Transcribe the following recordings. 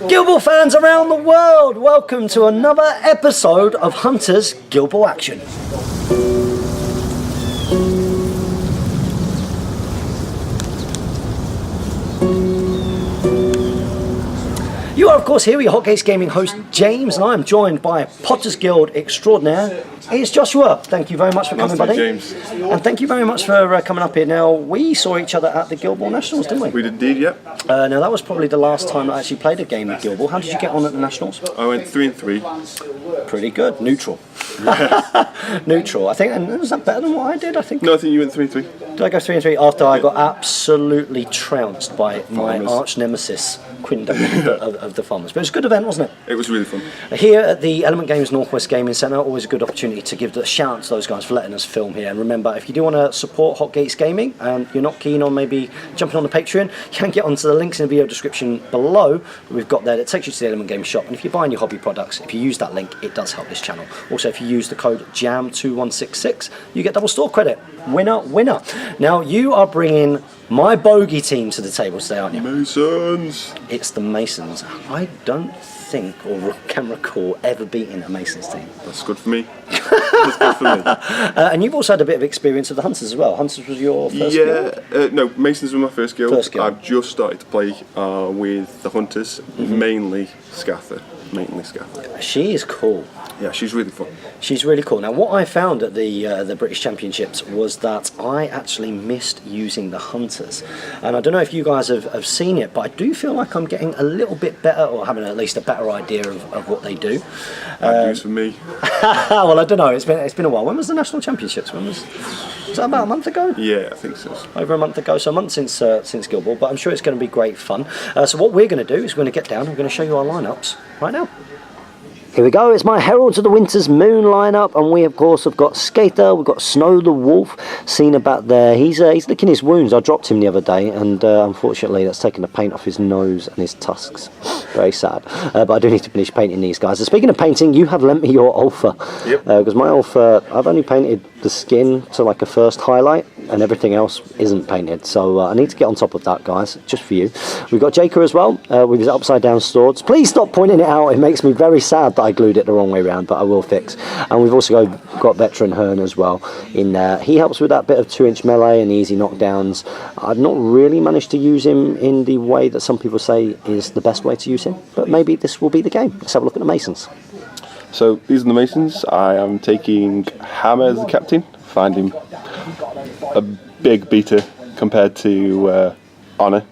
Guild Ball fans around the world, welcome to another episode of Hunter's Guild Ball Action. You are of course here with your Hotcakes Gaming host James, and I am joined by Potter's Guild extraordinaire. It's Joshua. Thank you very much for coming, buddy. James. And thank you very much for coming up here. Now, we saw each other at the Guild Ball Nationals, didn't we? We did indeed, yeah. Now, that was probably the last time I actually played a game of Guild Ball. How did you get on at the Nationals? I went 3-3. Pretty good. Neutral. Neutral. I think, and was that better than what I did, I think? No, I think you went 3-3. Did I go 3-3 after I got absolutely trounced by my arch nemesis, Quindo of the Farmers? But it was a good event, wasn't it? It was really fun. Here at the Element Games Northwest Gaming Centre, always a good opportunity to give a shout out to those guys for letting us film here. And remember, if you do want to support Hotcakes Gaming and you're not keen on maybe jumping on the Patreon, you can get onto the links in the video description below. We've got there that takes you to the Element Games shop. And if you're buying your hobby products, if you use that link, it does help this channel. Also, if you use the code JAM2166, you get double store credit. Winner, winner. Now, you are bringing my bogey team to the table today, aren't you? Masons! It's the Masons. I don't think or can recall ever beating a Masons team. That's good for me. That's good for me. And you've also had a bit of experience with the Hunters as well. Hunters was your first guild? No, Masons were my first guild. First guild. I've just started to play with the Hunters, mainly Skaatha. She is cool. Yeah, she's really fun. She's really cool. Now, what I found at the British Championships was that I actually missed using the Hunters. And I don't know if you guys have seen it, but I do feel like I'm getting a little bit better, or having at least a better idea of what they do. Bad news for me. Well, I don't know. It's been a while. When was the National Championships? Was that about a month ago? Yeah, I think so. Over a month ago, so a month since Guild Ball, but I'm sure it's going to be great fun. So what we're going to do is we're going to get down, we're going to show you our lineups right now. Here we go, it's my Heralds of the Winter's Moon lineup, and we of course have got Skaatha, we've got Snow the Wolf, seen about there. He's licking his wounds. I dropped him the other day, and unfortunately that's taken the paint off his nose and his tusks. Very sad, but I do need to finish painting these guys. And speaking of painting, you have lent me your Ulfa. Yep. Because my Ulfa, I've only painted the skin to like a first highlight, and everything else isn't painted, so I need to get on top of that, guys, just for you. We've got Jaker as well, with his upside down swords. Please stop pointing it out, it makes me very sad that I glued it the wrong way around, but I will fix. And we've also got Veteran Hearn as well in there. He helps with that bit of 2-inch melee and easy knockdowns. I've not really managed to use him in the way that some people say is the best way to use him, but maybe this will be the game. Let's have a look at the Masons. So, these are the Masons. I am taking Hammer as the captain. Find him a big beater compared to Honor.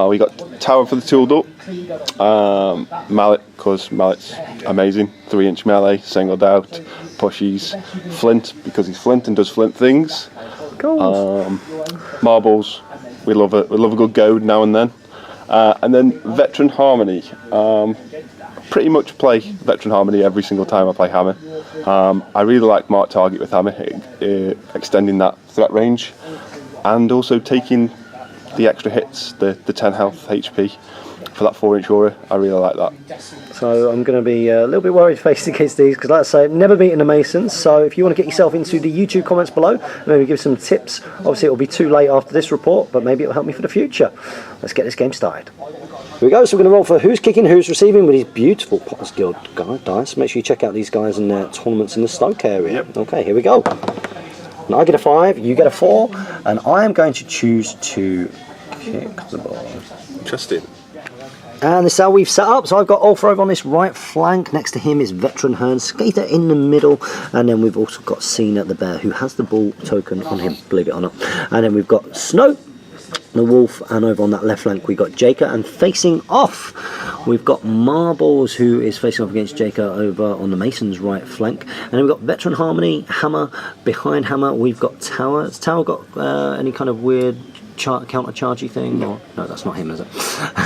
We got Tower for the tooled up. Mallet, because Mallet's amazing. 3-inch melee, singled out, pushes. Flint, because he's Flint and does Flint things. Cool. Marbles, we love a good goad now and then. And then Veteran Harmony. Pretty much play Veteran Harmony every single time I play Hammer. I really like Mark Target with Hammer, extending that threat range, and also taking the extra hits, the 10 health HP for that 4-inch aura. I really like that. So I'm going to be a little bit worried facing against these, because like I say, I've never beaten the Masons. So if you want to get yourself into the YouTube comments below, maybe give some tips. Obviously it'll be too late after this report, but maybe it'll help me for the future. Let's get this game started. Here we go, so we're going to roll for who's kicking, who's receiving with these beautiful Potter's Guild dice. Make sure you check out these guys in their tournaments in the Stoke area. Yep. Okay, here we go. And I get a 5, you get a 4, and I am going to choose to kick the ball. Interesting. And this is how we've set up. So I've got Ulfa over on this right flank. Next to him is Veteran Hearn, Skaatha in the middle, and then we've also got Cena the Bear, who has the ball token on him, believe it or not. And then we've got Snow the Wolf, and over on that left flank we've got Jaker, and facing off we've got Marbles, who is facing off against Jaker over on the Mason's right flank. And then we've got Veteran Harmony, Hammer. Behind Hammer we've got Tower. Has Tower got any kind of weird counter-chargy thing? Or no, that's not him, is it?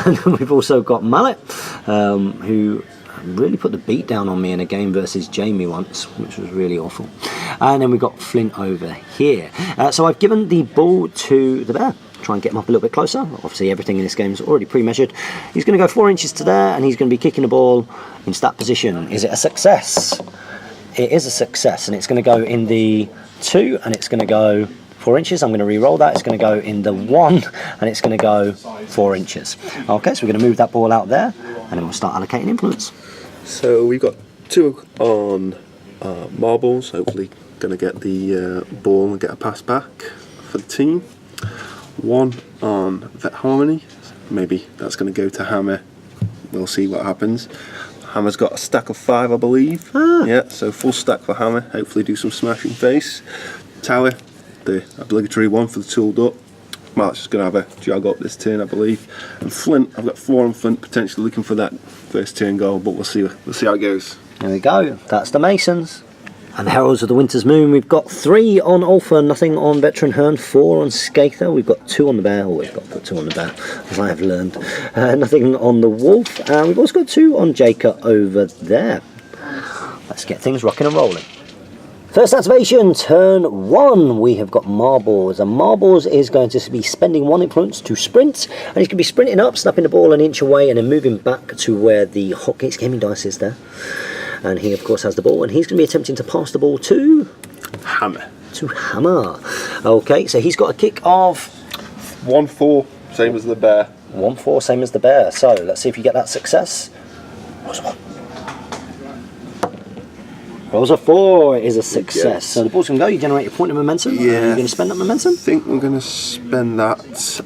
And then we've also got Mallet, who really put the beat down on me in a game versus Jamie once, which was really awful. And then we've got Flint over here. So I've given the ball to the Bear. Try and get him up a little bit closer. Obviously everything in this game is already pre-measured. He's going to go 4 inches to there, and he's going to be kicking the ball in stat position. Is it a success? It is a success, and it's going to go in the 2, and it's going to go 4 inches. I'm going to re-roll that. It's going to go in the 1, and it's going to go 4 inches. Okay, so we're going to move that ball out there, and then we'll start allocating influence. So we've got 2 on marbles, hopefully going to get the ball and get a pass back for the team. 1 on Vet Harmony, maybe that's going to go to Hammer. We'll see what happens. Hammer's got a stack of 5, I believe. Yeah, so full stack for Hammer. Hopefully do some smashing face. Tower, the obligatory one for the tooled up. Mark's just going to have a jog up this turn, I believe. And Flint, I've got 4 on Flint, potentially looking for that first turn goal, but we'll see how it goes. There we go. That's the Masons. And the Heralds of the Winter's Moon, we've got 3 on Ulfa, nothing on Veteran Hearn, 4 on Skaatha, we've got 2 on the Bear, always got to put 2 on the Bear, as I have learned, nothing on the Wolf, and we've also got 2 on Jacob over there. Let's get things rocking and rolling. First activation, turn 1, we have got Marbles, and Marbles is going to be spending 1 influence to sprint, and he's going to be sprinting up, snapping the ball an inch away, and then moving back to where the Hotcakes Gaming dice is there. And he, of course, has the ball, and he's going to be attempting to pass the ball to Hammer. Okay, so he's got a kick of 1-4, same as the Bear. 1-4, same as the Bear. So let's see if you get that success. Rolls a 4 is a success. Yes. So the ball's going to go. You generate your point of momentum. Yeah. Are you going to spend that momentum? I think we're going to spend that.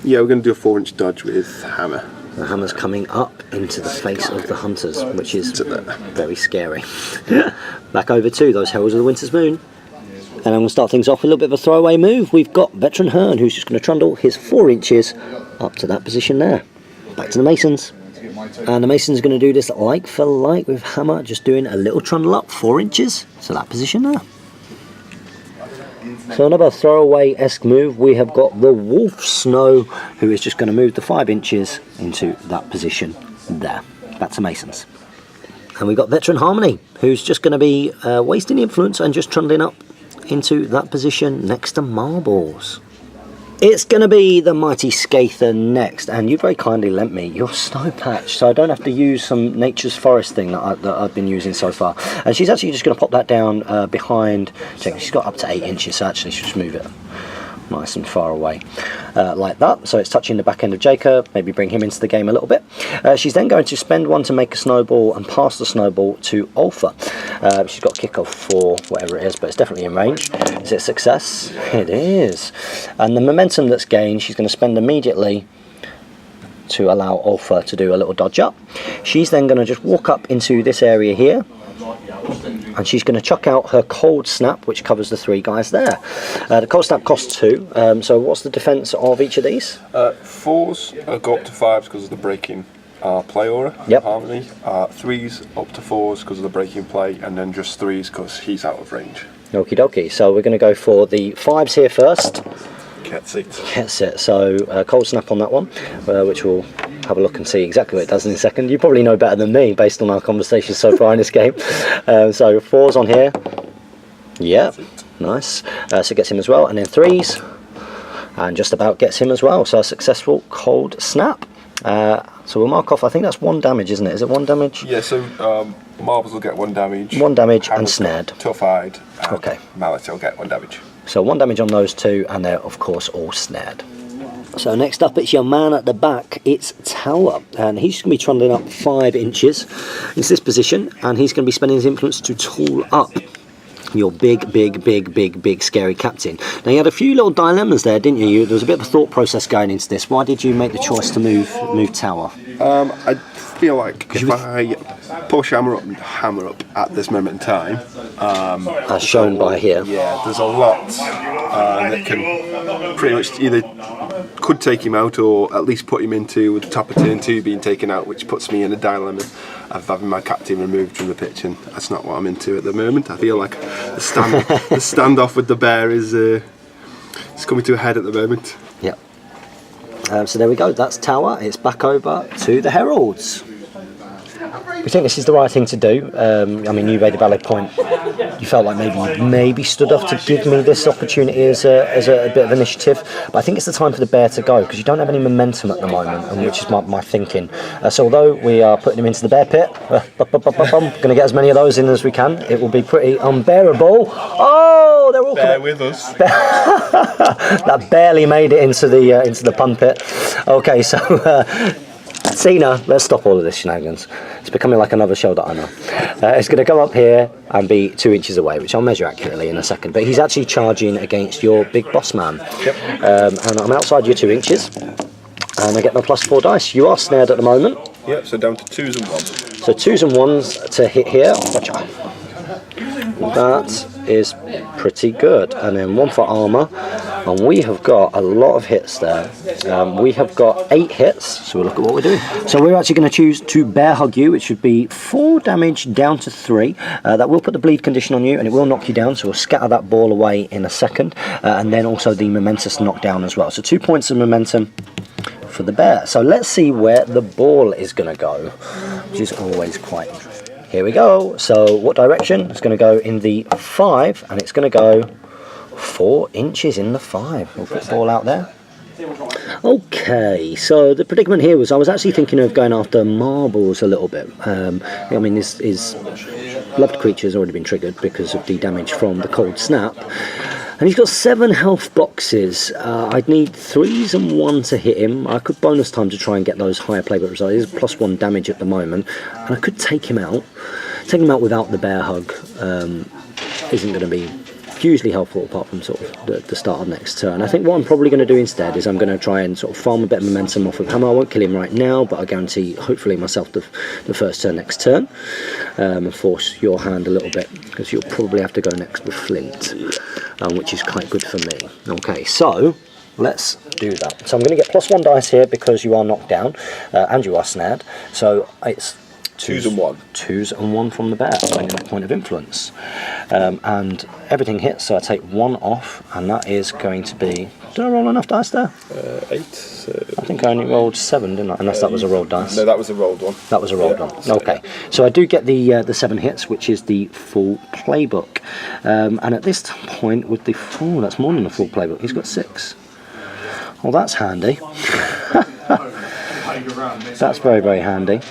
Yeah, we're going to do a 4-inch dodge with Hammer. The Hammer's coming up into the face of the Hunters, which is very scary. Back over to those Heralds of the Winter's Moon. And I'm going to start things off with a little bit of a throwaway move. We've got Veteran Hearn, who's just going to trundle his 4 inches up to that position there. Back to the Masons. And the Masons are going to do this like for like with Hammer, just doing a little trundle up 4 inches to that position there. So another throwaway-esque move, we have got the Wolf Snow, who is just going to move the 5 inches into that position there. Back to Masons. And we've got Veteran Harmony, who's just going to be wasting influence and just trundling up into that position next to Marbles. It's going to be the mighty Skaatha next, and you very kindly lent me your snow patch, so I don't have to use some Nature's Forest thing that I've been using so far. And she's actually just going to pop that down behind. She's got up to 8 inches, so actually she'll just move it nice and far away like that, so it's touching the back end of Jacob, maybe bring him into the game a little bit. She's then going to spend 1 to make a snowball and pass the snowball to Ulfa. She's got a kick of 4, whatever it is, but it's definitely in range. Is it a success? It is. And the momentum that's gained, she's going to spend immediately to allow Ulfa to do a little dodge up. She's then going to just walk up into this area here, and she's going to chuck out her Cold Snap, which covers the 3 guys there. The Cold Snap costs 2, so what's the defense of each of these? 4s go up to 5s because of the breaking play aura. Yep. Harmony. 3s up to 4s because of the breaking play, and then just 3s because he's out of range. Okie dokie, so we're going to go for the 5s here first. Gets it. Gets it. So Cold Snap on that one, which we'll have a look and see exactly what it does in a second. You probably know better than me based on our conversations so far in this game. So 4s on here. Yeah, nice. So it gets him as well, and then 3s, and just about gets him as well. So a successful Cold Snap. So we'll mark off, I think that's 1 damage, isn't it? Is it 1 damage? Yeah, so Marbles will get 1 damage. 1 damage and Hammer's snared. Tough-eyed. Okay. Mallet will get 1 damage. So 1 damage on those 2, and they're of course all snared. So next up, it's your man at the back, it's Tower, and he's going to be trundling up 5 inches into this position, and he's going to be spending his influence to tool up your big scary captain. Now you had a few little dilemmas there, didn't you? There was a bit of a thought process going into this. Why did you make the choice to move Tower? I feel like if I push Hammer up at this moment in time, as shown by here, yeah, there's a lot that can pretty much either could take him out or at least put him into the top of turn 2 being taken out, which puts me in a dilemma of having my captain removed from the pitch, and that's not what I'm into at the moment. I feel like the standoff with the Bear is coming to a head at the moment. Yeah. So there we go, that's Tower. It's back over to the Heralds. We think this is the right thing to do. I mean, you made a valid point. You felt like maybe stood up to give me this opportunity as a bit of initiative, but I think it's the time for the Bear to go because you don't have any momentum at the moment, and which is my thinking. So although we are putting him into the Bear pit, going to get as many of those in as we can. It will be pretty unbearable. Oh! Oh, they're all Bear coming. with us. That barely made it into the pun pit. Okay, so Cena, let's stop all of this shenanigans. It's becoming like another show that I know. It's going to come up here and be 2 inches away, which I'll measure accurately in a second. But he's actually charging against your big boss man. Yep. And I'm outside your 2 inches. And I get my +4 dice. You are snared at the moment. Yep, so down to 2s and 1s. So 2s and 1s to hit here. Gotcha. That is pretty good. And then 1 for armour. And we have got a lot of hits there. We have got 8 hits. So we'll look at what we're doing. So we're actually going to choose to bear hug you, which would be 4 damage down to 3. That will put the bleed condition on you and it will knock you down. So we'll scatter that ball away in a second. And then also the momentous knockdown as well. So 2 points of momentum for the bear. So let's see where the ball is going to go, which is always quite interesting. Here we go. So what direction? It's going to go in the 5 and it's going to go 4 inches in the 5. We'll put the ball out there. Okay, so the predicament here was I was actually thinking of going after marbles a little bit. I mean, his loved creature has already been triggered because of the damage from the cold snap. And he's got 7 health boxes. I'd need 3s and 1 to hit him. I could bonus time to try and get those higher playbook results. He's +1 damage at the moment. And I could take him out. Taking him out without the bear hug isn't going to be hugely helpful apart from sort of the start of next turn. I think what I'm probably going to do instead is I'm going to try and sort of farm a bit of momentum off of Hammer. I won't kill him right now, but I guarantee hopefully myself the first turn next turn, and force your hand a little bit because you'll probably have to go next with Flint, which is quite good for me. Okay, so let's do that. So I'm going to get +1 dice here because you are knocked down and you are snared. So it's 2s and 1. 2s and 1 from the bear, gaining a point of influence. And everything hits, so I take 1 off, and that is going to be... Did I roll enough dice there? 8. So I think I only rolled 7, didn't I? Unless that was a rolled dice. No, that was a rolled one. That was a rolled one. Okay, so I do get the 7 hits, which is the full playbook. And at this point, with the... Oh, that's more than the full playbook. He's got 6. Well, that's handy. That's very, very handy.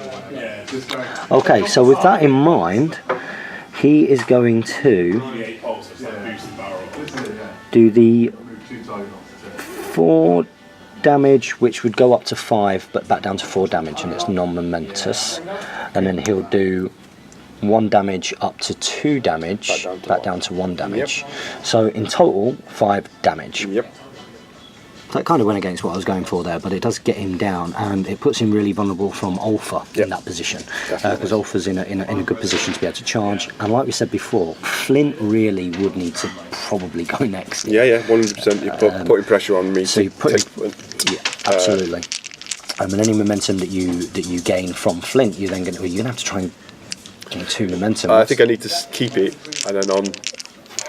Okay, so with that in mind, he is going to do the 4 damage, which would go up to 5, but back down to 4 damage, and it's non-momentous. And then he'll do 1 damage up to 2 damage, back down to 1 damage. Yep. So in total, 5 damage. Yep. That kind of went against what I was going for there, but it does get him down, and it puts him really vulnerable from Ulfa in that position, because Ulfa's in a good position to be able to charge. And like we said before, Flint really would need to probably go next. Yeah, 100%. You're putting pressure on me. So you put yeah, absolutely. And any momentum that you gain from Flint, you're going to have to try and gain 2 momentum. I think I need to keep it, and then on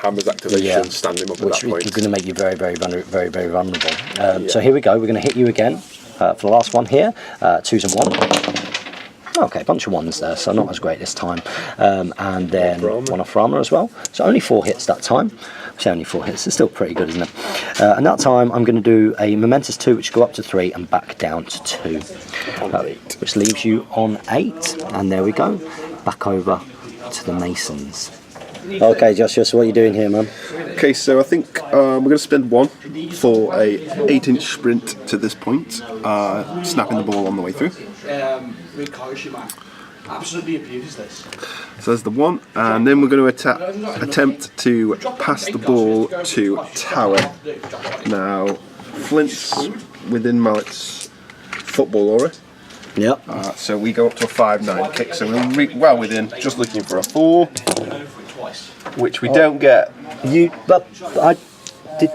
Hammer's activation, stand him up at that point. Which is going to make you very, very vulnerable. So here we go. We're going to hit you again for the last one here. 2s and 1. Okay, a bunch of 1s there, so not as great this time. And then 1 off for armor as well. So only 4 hits that time. Actually, only 4 hits. It's still pretty good, isn't it? And that time, I'm going to do a momentous 2, which go up to 3 and back down to 2, which leaves you on 8. And there we go. Back over to the Masons. Okay, Joshua, so what are you doing here, man? Okay, so I think we're going to spend 1 for a 8-inch sprint to this point, snapping the ball on the way through. Absolutely abuses this. So there's the 1, and then we're going to attempt to pass the ball to Tower. Now, Flint's within Mallet's football aura. Yep. So we go up to a 5-9 kick, so we're well within, just looking for a 4. Which we don't get. But I did.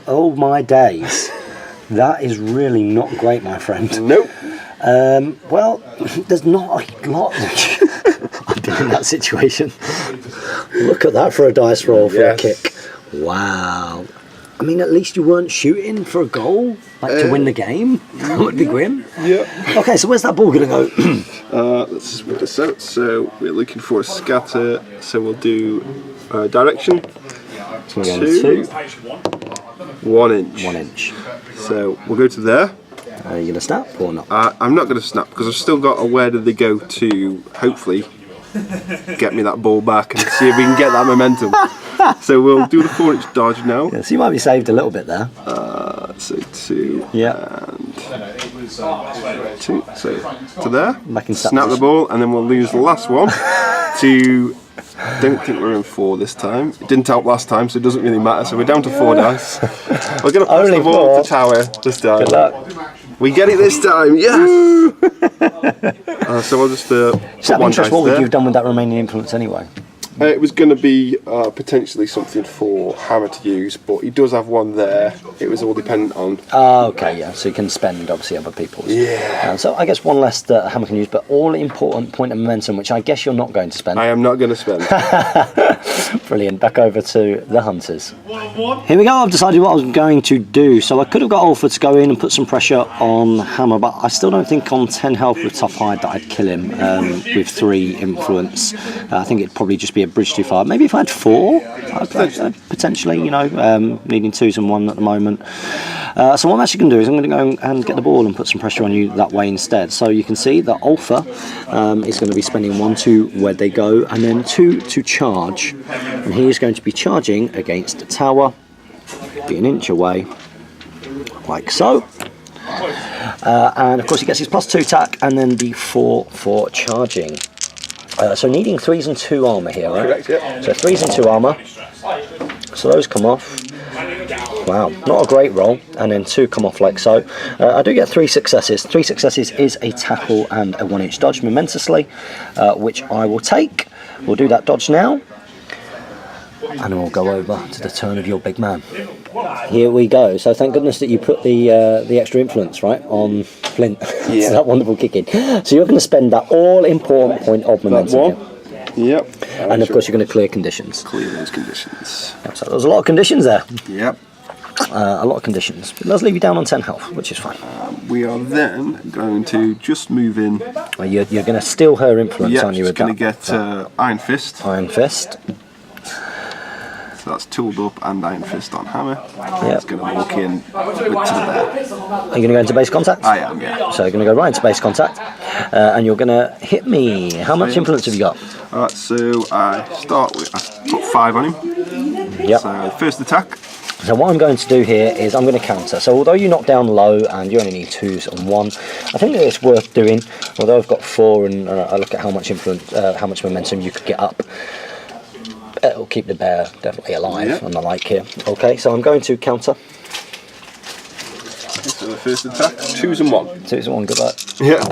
Oh my days! That is really not great, my friend. Nope. Well, there's not a lot. I've been in that situation. Look at that for a dice roll for a kick. Wow. I mean, at least you weren't shooting for a goal, like to win the game. That would be grim. Yeah. Okay, so where's that ball going to go? Let's just work this out. So we're looking for a scatter. So we'll do direction. So we're going 2. 1 inch. 1 inch. So we'll go to there. Are you going to snap or not? I'm not going to snap because I've still got a where did they go to hopefully get me that ball back and see if we can get that momentum. So we'll do the 4-inch dodge now. Yeah, so you might be saved a little bit there. So 2 Yeah. and 2. So to there. Back in Snap the ball, and then we'll lose the last one to. Don't think we're in 4 this time. It didn't help last time, so it doesn't really matter. So we're down to 4 dice. We're going to pass Only the ball 4. to Tower this time. Good luck. We get it this time, yes! So I'll just put Just out of one interest, dice what would there. you have done with that remaining influence anyway? It was going to be potentially something for Hammer to use, but he does have one there. It was all dependent on. Oh, okay, yeah. So you can spend obviously other people's. Yeah. So I guess one less that Hammer can use, but all important point of momentum, which I guess you're not going to spend. I am not going to spend. Brilliant. Back over to the Hunters. Here we go. I've decided what I was going to do. So I could have got Ulfa to go in and put some pressure on Hammer, but I still don't think on 10 health with Tough Hide that I'd kill him with 3 influence. I think it'd probably just be a bridge too far. Maybe if I had 4, I'd potentially, you know, needing 2s and 1 at the moment. So what I'm actually going to do is I'm going to go and get the ball and put some pressure on you that way instead. So you can see that Ulfa is going to be spending 1 to where they go, and then 2 to charge. And he is going to be charging against the tower, be an inch away, like so. And of course he gets his +2 attack and then the 4 for charging. So needing 3s and 2 armour here, right? Correct, yeah. So 3s and 2 armour. So those come off. Wow, not a great roll. And then 2 come off like so. I do get 3 successes. 3 successes is a tackle and a 1-inch dodge momentously, which I will take. We'll do that dodge now. And then we'll go over to the turn of your big man. Here we go. So thank goodness that you put the extra influence, right, on Flint. Yeah. So that wonderful kick in. So you're going to spend that all-important point of momentum. That 1. Yep. And of course you're going to clear conditions. Clear those conditions. Yep, so there's a lot of conditions there. Yep. A lot of conditions. It does leave you down on 10 health, which is fine. We are then going to just move in. Well, you're going to steal her influence, Yep, aren't you? just going to get Iron Fist. Iron Fist. So that's tooled up and Iron Fist on Hammer. Yep. It's going to walk in to the bear. Are you going to go into base contact? I am, yeah. So you're going to go right into base contact, and you're going to hit me. How much influence have you got? Alright, so I start with, I put 5 on him. Yep. So first attack. So what I'm going to do here is I'm going to counter. So although you knock down low and you only need 2s and 1, I think that it's worth doing. Although I've got 4 and I look at how much influence, how much momentum you could get up. It'll keep the bear definitely alive, Yep. and the like here. Okay, so I'm going to counter. So the first attack, 2s and 1. 2s and 1, good luck. Yeah.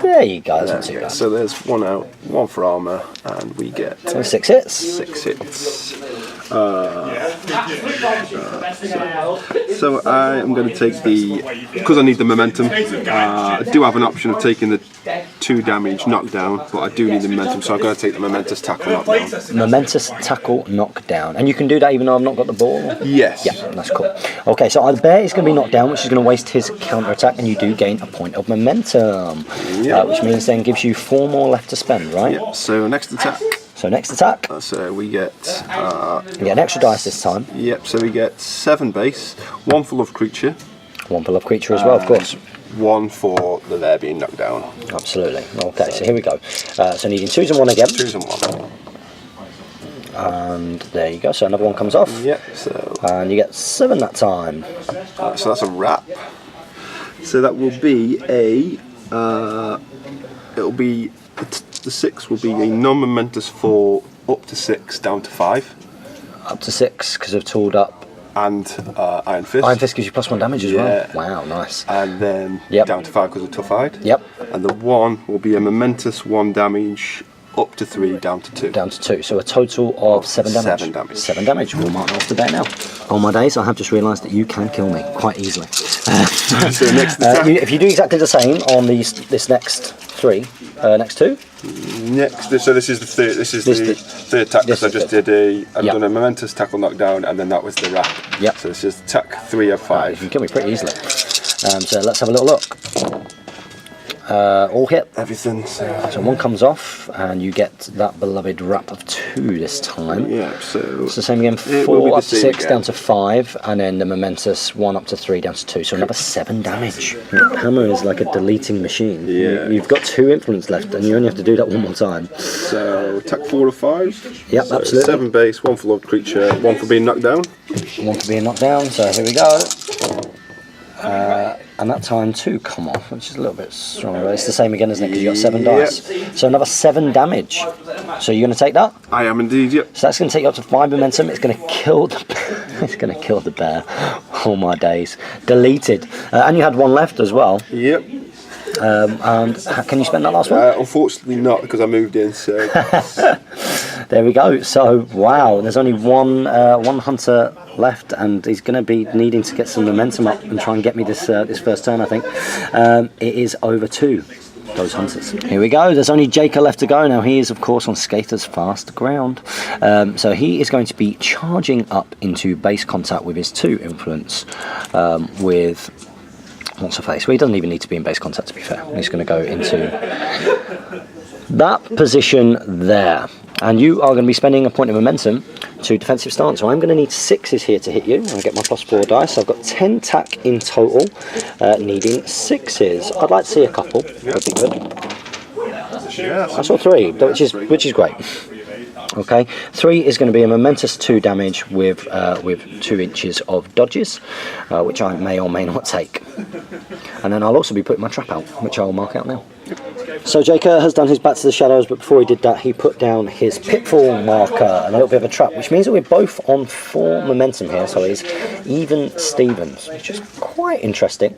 There you go, that's not too bad. So there's 1 out, 1 for armour, and we get So 6 hits. 6 hits. So I am going to take the, because I need the momentum, I do have an option of taking the 2 damage knockdown, but I do need the momentum, so I'm going to take the momentous tackle knockdown. Momentous tackle knockdown. And you can do that even though I've not got the ball? Yes. Yeah, that's cool. Okay, so the bear is going to be knocked down, which is going to waste his counter attack, and you do gain a point of momentum, which means then gives you 4 more left to spend, right? Yep. So next attack. So next attack, So we get. you get an extra dice this time. Yep. So we get 7 base, 1 for love creature, 1 for love creature as well, of course. 1 for the bear being knocked down. Absolutely. Okay, so here we go. So needing 2s and 1 again. 2s and 1. And there you go. So another 1 comes off. Yep. So. And you get 7 that time. So that's a wrap. So that will be a. It'll be. The 6 will be a non-momentous for up to 6 down to 5. Up to 6 because of tooled up. And Iron Fist. Iron Fist gives you +1 damage as Yeah. well. Wow, nice. And then Yep. down to 5 because of Tough Hide. Yep. And the 1 will be a momentous 1 damage up to 3 down to 2. Down to 2. So a total of 7 damage. 7 damage. 7 damage. We'll mark that off the bear now. On my days, I have just realised that you can kill me quite easily. So next attack. If you do exactly the same on this next 3, next 2. Next, so this is the third. This is the third attack. this So I is just the- did I've Yep. done a momentous tackle knockdown, and then that was the wrap. Yep. So this is attack 3 of You 5. can kill me pretty easily. So let's have a little look. All hit. Everything. So 1 comes off, and you get that beloved wrap of 2 this time. Yeah, so It's the same again, 4 up to 6 down to 5, and then the momentous 1 up to 3 down to 2, so another 7 damage. Your hammer is like a deleting machine. Yeah. You've got 2 influence left, and you only have to do that 1 more time. So attack 4 or 5. Yep, so absolutely. 7 base, 1 for loved creature, 1 for being knocked down. 1 for being knocked down, so here we go. And that time 2 come off, which is a little bit stronger. It's the same again, isn't it? Because you got 7 dice. So another 7 damage. So you're going to take that? I am indeed, yep. So that's going to take you up to 5 momentum. It's going to kill the it's going to kill the bear. Oh my days. Deleted. And you had 1 left as well. Yep. And can you spend that last one? Unfortunately not, because I moved in, so... There we go. So, wow, there's only one hunter left, and he's going to be needing to get some momentum up and try and get me this first turn, I think. It is over 2. Those hunters. Here we go. There's only Jacob left to go now. He is, of course, on Skaatha's fast ground. So he is going to be charging up into base contact with his 2 influence with what's her face. Well, he doesn't even need to be in base contact, to be fair. He's going to go into that position there. And you are going to be spending a point of momentum to defensive stance. So I'm going to need 6s here to hit you. I'll get my +4 dice. I've got 10 attack in total, needing 6s. I'd like to see a couple. That'd be good. I saw 3, which is great. Okay, 3 is going to be a momentous 2 damage with 2 inches of dodges, which I may or may not take. And then I'll also be putting my trap out, which I'll mark out now. So Jacob has done his Back to the Shadows, but before he did that, he put down his pitfall marker and a little bit of a trap, which means that we're both on 4 momentum here. So it's even Stevens, which is quite interesting.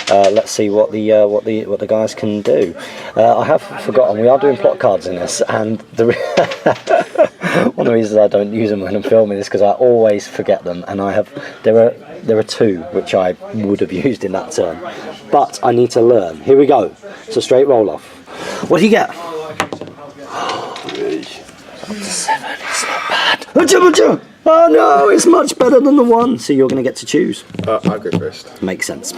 Let's see what the guys can do. I have forgotten we are doing plot cards in this, and one of the reasons I don't use them when I'm filming is because I always forget them, and there are 2 which I would have used in that turn, but I need to learn. Here we go. It's a straight roll off. What do you get? 3. Up to 7. It's not bad. Oh no, it's much better than the 1. So you're going to get to choose. I'll go first. Makes sense.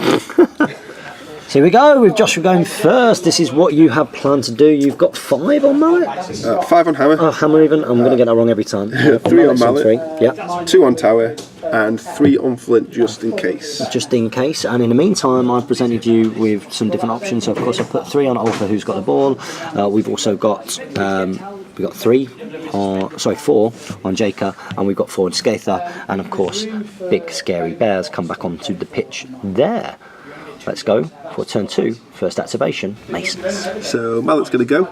So here we go, with Joshua going first. This is what you have planned to do. You've got 5 on mallet? 5 on hammer. Oh, hammer even? I'm going to get that wrong every time. 3 on mallet. 3. Yeah. 2 on tower. And 3 on flint, just in case. Just in case. And in the meantime, I've presented you with some different options. So of course I've put 3 on Ulfa, who's got the ball. We've also got 4 on Jacob, and we've got 4 on Skaatha, and of course big scary bears come back onto the pitch there. Let's go for turn 2, first activation, Masons. So Mallet's going to go.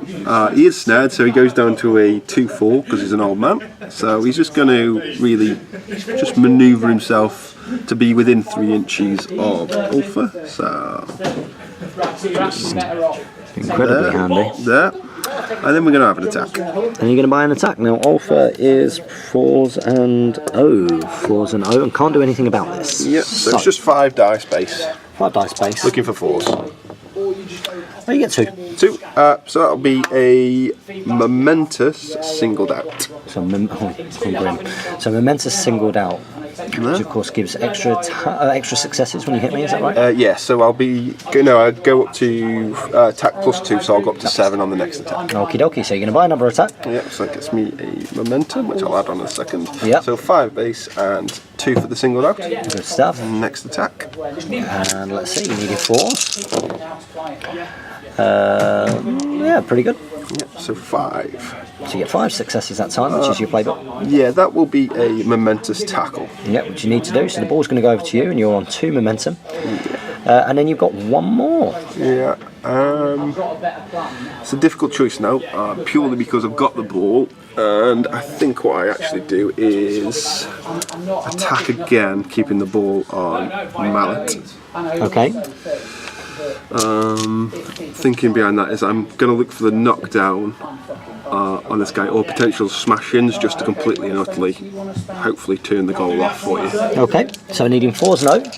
He is snared, so he goes down to a 2/4 because he's an old man. So he's just going to really just manoeuvre himself to be within 3 inches of Ulfa. So just Incredibly handy. There. And then we're going to have an attack. And you're going to buy an attack. Now Ulfa is 4s and 4s and 0, and can't do anything about this. Yep, so it's just 5 dice base. 5 dice base. Looking for 4s. Oh, you get 2. 2. So that'll be a momentous singled out. So, momentous singled out, which of course gives extra successes when you hit me. Is that right? Yeah. So I'll go up to attack +2, so I'll go up to 7 on the next attack. Okie dokie. So you're going to buy another attack. Yep. So that gets me a momentum, which I'll add on in a second. Yep. So 5 base and 2 for the singled out. Good stuff. Next attack. And let's see, you needed 4. Yeah, pretty good. Yep. So 5. So you get 5 successes that time, which is your playbook. Yeah, that will be a momentous tackle. Yeah, which you need to do. So the ball's going to go over to you, and you're on 2 momentum. And then you've got 1 more. Yeah. It's a difficult choice now, purely because I've got the ball, and I think what I actually do is attack again, keeping the ball on Mallet. Okay. Thinking behind that is I'm going to look for the knockdown on this guy, or potential smash-ins, just to completely and utterly, hopefully, turn the goal off for you. Okay, so needing 4s and 0.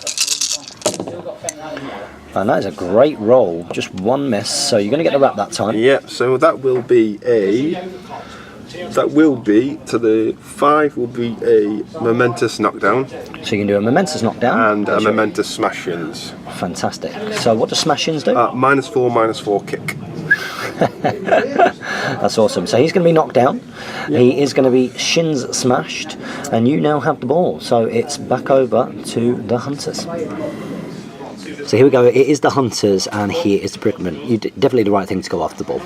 And that is a great roll, just 1 miss, so you're going to get the wrap that time. Yeah, so that will be a That will be, to the 5 will be a momentous knockdown. So you can do a momentous knockdown. And a momentous smash-ins. Fantastic. So what do smash-ins do? -4 kick. That's awesome. So he's going to be knocked down. Yep. He is going to be shins smashed, and you now have the ball. So it's back over to the hunters. So here we go. It is the hunters, and here is the predicament. Definitely the right thing to go after the ball.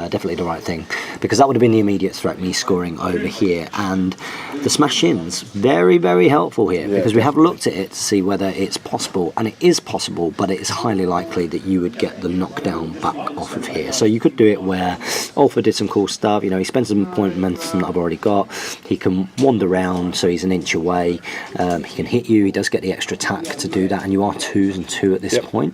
Definitely the right thing, because that would have been the immediate threat, me scoring over here. And the smash-ins, very, very helpful here, because we have looked at it to see whether it's possible, and it is possible, but it is highly likely that you would get the knockdown back off of here. So you could do it where Ulfa did some cool stuff. You know, he spends some point momentum that I've already got. He can wander around, so he's an inch away. He can hit you. He does get the extra attack to do that, and you are 2s and 2 at this point.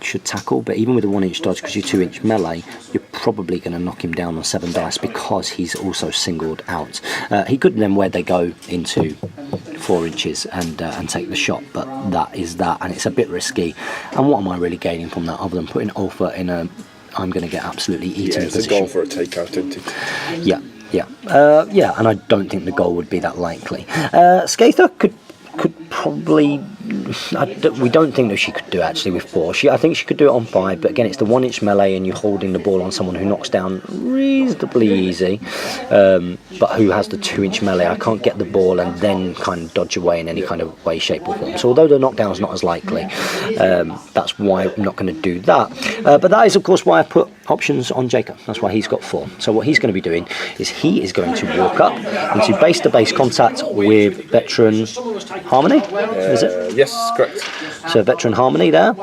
Should tackle, but even with a 1-inch dodge, because you're 2-inch melee, you're probably going to knock him down on 7 dice, because he's also singled out. He could then, where they go into 4 inches and take the shot, but that is that, and it's a bit risky. And what am I really gaining from that, other than putting Ulfa in a I'm going to get absolutely eaten position? It's a goal for a takeout, isn't it? Yeah, and I don't think the goal would be that likely. Skaatha could probably, we don't think that she could do it actually with 4. I think she could do it on 5, but again, it's the 1-inch melee, and you're holding the ball on someone who knocks down reasonably easy, but who has the 2-inch melee. I can't get the ball and then kind of dodge away in any kind of way, shape or form. So although the knockdown's not as likely, that's why I'm not going to do that. But that is of course why I put options on Jacob. That's why he's got 4. So what he's going to be doing is he is going to walk up into base-to-base contact with Veteran Harmony, is it? Yes, correct. So Veteran Harmony there,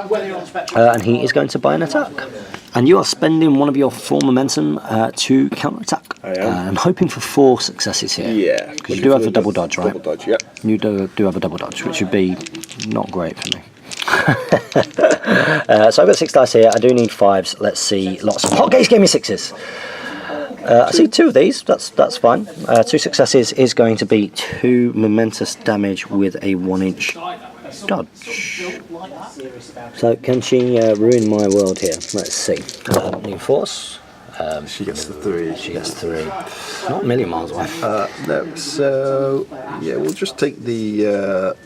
and he is going to buy an attack. And you are spending one of your 4 momentum to counter-attack. I am. I'm hoping for 4 successes here. Yeah. Because you do have a double dodge, right? Double dodge, yeah. You do have a double dodge, which would be not great for me. So I've got 6 dice here. I do need 5s. Let's see. Lots of Hotcakes gave me 6s. I see 2 of these. That's fine. 2 successes is going to be 2 momentous damage with a 1-inch dodge. So can she ruin my world here? Let's see. New force. She gets the 3. She gets 3. Not a million miles away. No. So yeah, we'll just take the.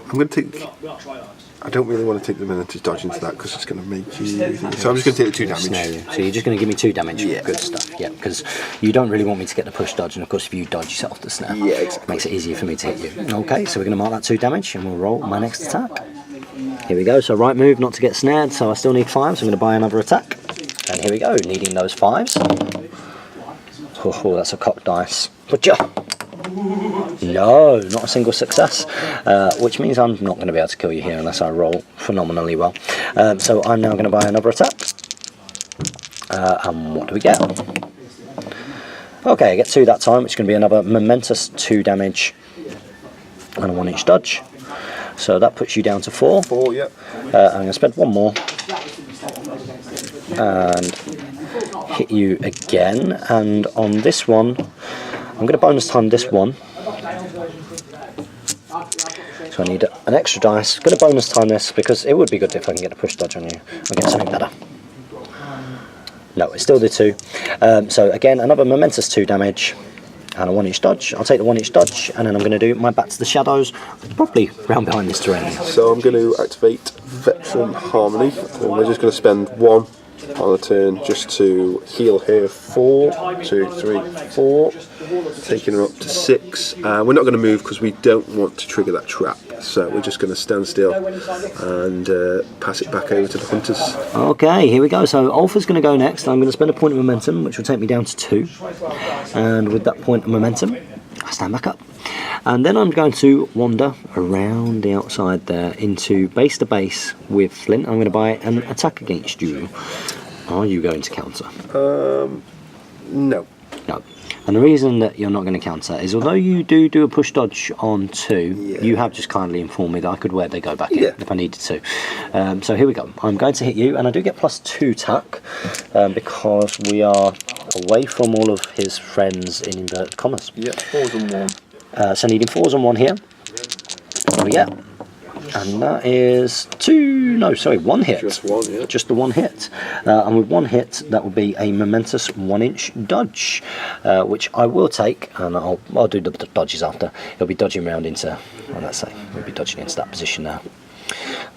I'm going to take. I don't really want to take the momentous dodge into that, because it's going to make you. So I'm just going to take the 2 damage. So you're just going to give me 2 damage. Yeah. Good stuff. Yeah, because you don't really want me to get the push dodge, and of course if you dodge, you set off the snare. Yeah, exactly. Makes it easier for me to hit you. Okay, so we're going to mark that 2 damage, and we'll roll my next attack. Here we go. So right move, not to get snared. So I still need 5. So I'm going to buy another attack. And here we go, needing those 5s. Oh, that's a cocked dice. But yeah. No, not a single success, which means I'm not going to be able to kill you here unless I roll phenomenally well. So I'm now going to buy another attack. And what do we get? Okay, I get 2 that time, which is going to be another momentous 2 damage and a 1-inch dodge. So that puts you down to 4. 4, yep. I'm going to spend 1 more and hit you again. And on this one, I'm going to bonus time this one. So I need an extra dice. I'm going to bonus time this, because it would be good if I can get a push dodge on you. I'll get something better. No, it's still the 2. So again, another momentous 2 damage and a 1-inch dodge. I'll take the 1-inch dodge, and then I'm going to do my back to the shadows, probably round behind this terrain. So I'm going to activate Veteran Harmony, and we're just going to spend 1 on the turn just to heal here. 4, 2, 3, 4, taking her up to 6. We're not going to move because we don't want to trigger that trap, so we're just going to stand still and pass it back over to the hunters. Okay, here we go. So Ulfa's going to go next. I'm going to spend a point of momentum, which will take me down to 2, and with that point of momentum I stand back up. And then I'm going to wander around the outside there into base to base with Flint. I'm going to buy an attack against you. Are you going to counter? No. No. And the reason that you're not going to counter is, although you do a push dodge on 2, you have just kindly informed me that I could wear they go back in if I needed to. So here we go. I'm going to hit you, and I do get +2 attack because we are away from all of his friends in inverted commas. Yeah, 4s and 1. So needing 4s and 1 here. There we go. And that is one hit. Just one, yeah. Just the one hit. And with one hit, that would be a momentous 1-inch dodge, which I will take, and I'll do the dodges after. He'll be dodging around into, let's say, he'll be dodging into that position now.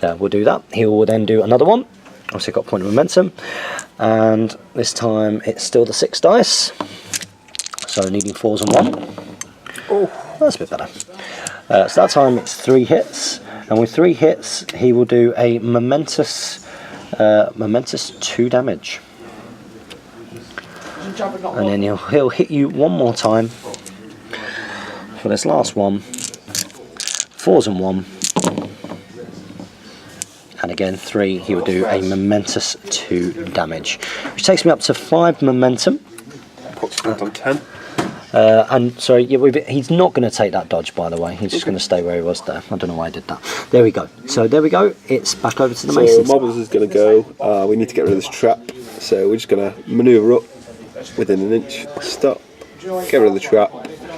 We'll do that. He will then do another one. Obviously, got point of momentum, and this time it's still the 6 dice. So needing 4s and 1. Oh, that's a bit better. So that time it's 3 hits, and with 3 hits he will do a momentous 2 damage. And then he'll hit you one more time for this last one. 4s and 1. And again 3, he will do a momentous 2 damage, which takes me up to 5 momentum. Puts that on 10. And sorry, he's not going to take that dodge, by the way. He's just going to stay where he was there. I don't know why I did that. There we go. So there we go. It's back over to the Masons. So Mobbles is going to go. We need to get rid of this trap. So we're just going to manoeuvre up within an inch. Stop. Get rid of the trap.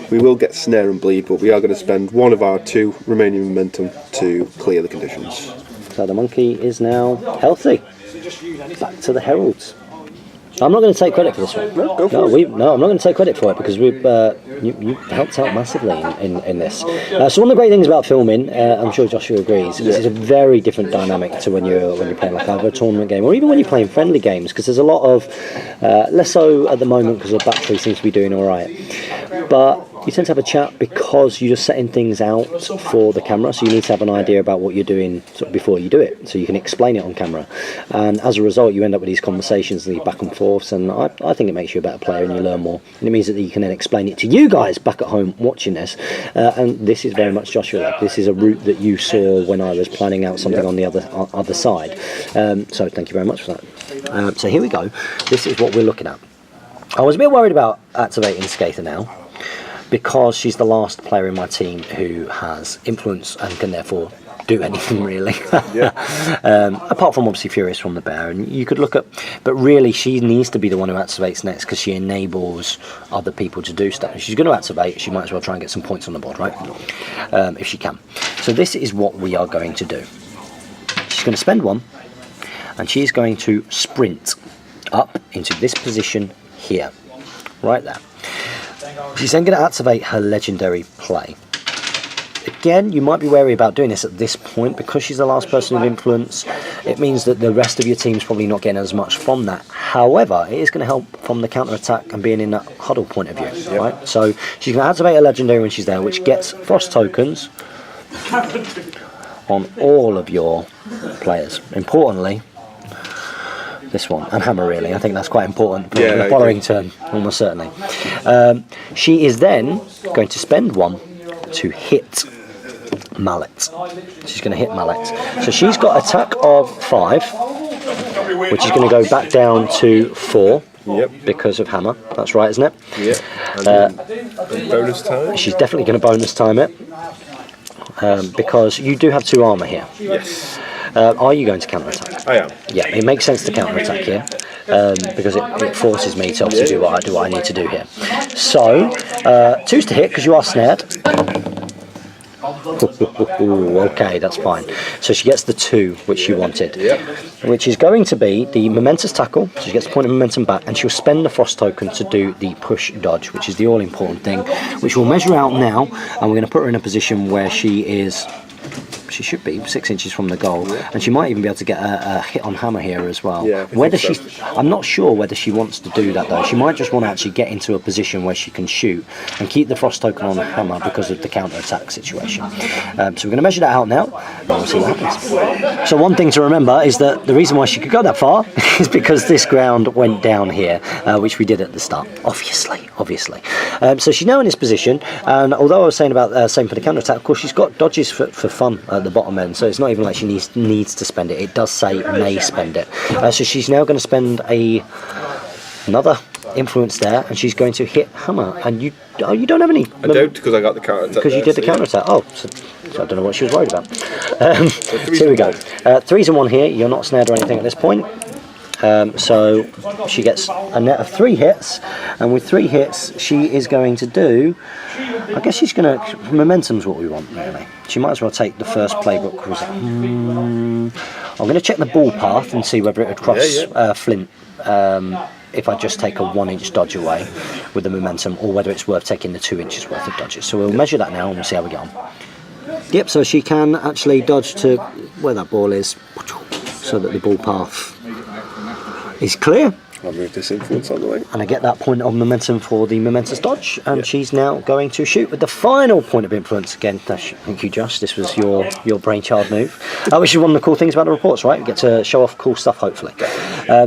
We will get snare and bleed, but we are going to spend one of our 2 remaining momentum to clear the conditions. So the monkey is now healthy. Back to the Heralds. I'm not going to take credit for this one. No, go for it. No, I'm not going to take credit for it because we've you helped out massively in this. So one of the great things about filming, I'm sure Joshua agrees, is it's a very different dynamic to when you're playing like either a tournament game or even when you're playing friendly games, because there's a lot of less so at the moment because the battery seems to be doing all right. But you tend to have a chat because you're just setting things out for the camera, so you need to have an idea about what you're doing sort of before you do it, so you can explain it on camera. And as a result, you end up with these conversations and these back and forths, and I think it makes you a better player and you learn more. And it means that you can then explain it to you guys back at home watching this. And this is very much Joshua. This is a route that you saw when I was planning out something on the other side. So thank you very much for that. So here we go. This is what we're looking at. I was a bit worried about activating Skaatha now, because she's the last player in my team who has influence and can therefore do anything really. Apart from obviously Furious from the Bear, and you could look at, but really she needs to be the one who activates next because she enables other people to do stuff. If she's going to activate, she might as well try and get some points on the board, right? If she can. So this is what we are going to do. She's going to spend 1, and she's going to sprint up into this position here, right there. She's then going to activate her legendary play. Again, you might be wary about doing this at this point because she's the last person of influence. It means that the rest of your team's probably not getting as much from that. However, it is going to help from the counter attack and being in that huddle point of view, right? So she's going to activate a legendary when she's there, which gets frost tokens on all of your players. Importantly, this one, and hammer really. I think that's quite important for the following turn, almost certainly. She is then going to spend 1 to hit Mallet. She's going to hit Mallet. So she's got attack of 5, which is going to go back down to 4 because of hammer. That's right, isn't it? Yeah. Bonus time? She's definitely going to bonus time it because you do have 2 armour here. Yes. Are you going to counter-attack? I am. Yeah, it makes sense to counter-attack here because it forces me to obviously do what I need to do here. So, 2's to hit because you are snared. Okay, that's fine. So she gets the 2 which she wanted, which is going to be the momentous tackle. So she gets a point of momentum back, and she'll spend the frost token to do the push dodge, which is the all-important thing, which we'll measure out now, and we're going to put her in a position where she should be 6 inches from the goal, and she might even be able to get a hit on hammer here as well. I'm not sure whether she wants to do that though. She might just want to actually get into a position where she can shoot and keep the frost token on the hammer because of the counter attack situation. So we're going to measure that out now, and we'll see what happens. So one thing to remember is that the reason why she could go that far is because this ground went down here, which we did at the start, obviously. So she's now in this position, and although I was saying about same for the counter attack, of course she's got dodges for fun at the bottom end, so it's not even like she needs to spend it. It does say may spend it. So she's now going to spend another influence there, and she's going to hit hammer. And you don't have any. I don't, because I got the counter attack. Because you did the counter attack. Oh, so I don't know what she was worried about. So here we go. 3's and 1 here. You're not snared or anything at this point. So she gets a net of 3 hits, and with 3 hits, she is going to do. I guess she's going to. Momentum's what we want, really. She might as well take the first playbook. I'm going to check the ball path and see whether it would cross Flint. If I just take a 1-inch dodge away with the momentum, or whether it's worth taking the 2 inches worth of dodges. So we'll measure that now and we'll see how we get on. Yep, so she can actually dodge to where that ball is, so that the ball path is clear. I'll move this influence on the way. And I get that point of momentum for the momentous dodge, and she's now going to shoot with the final point of influence. Again, thank you, Josh. This was your brainchild move. Which is one of the cool things about the reports, right? We get to show off cool stuff, hopefully.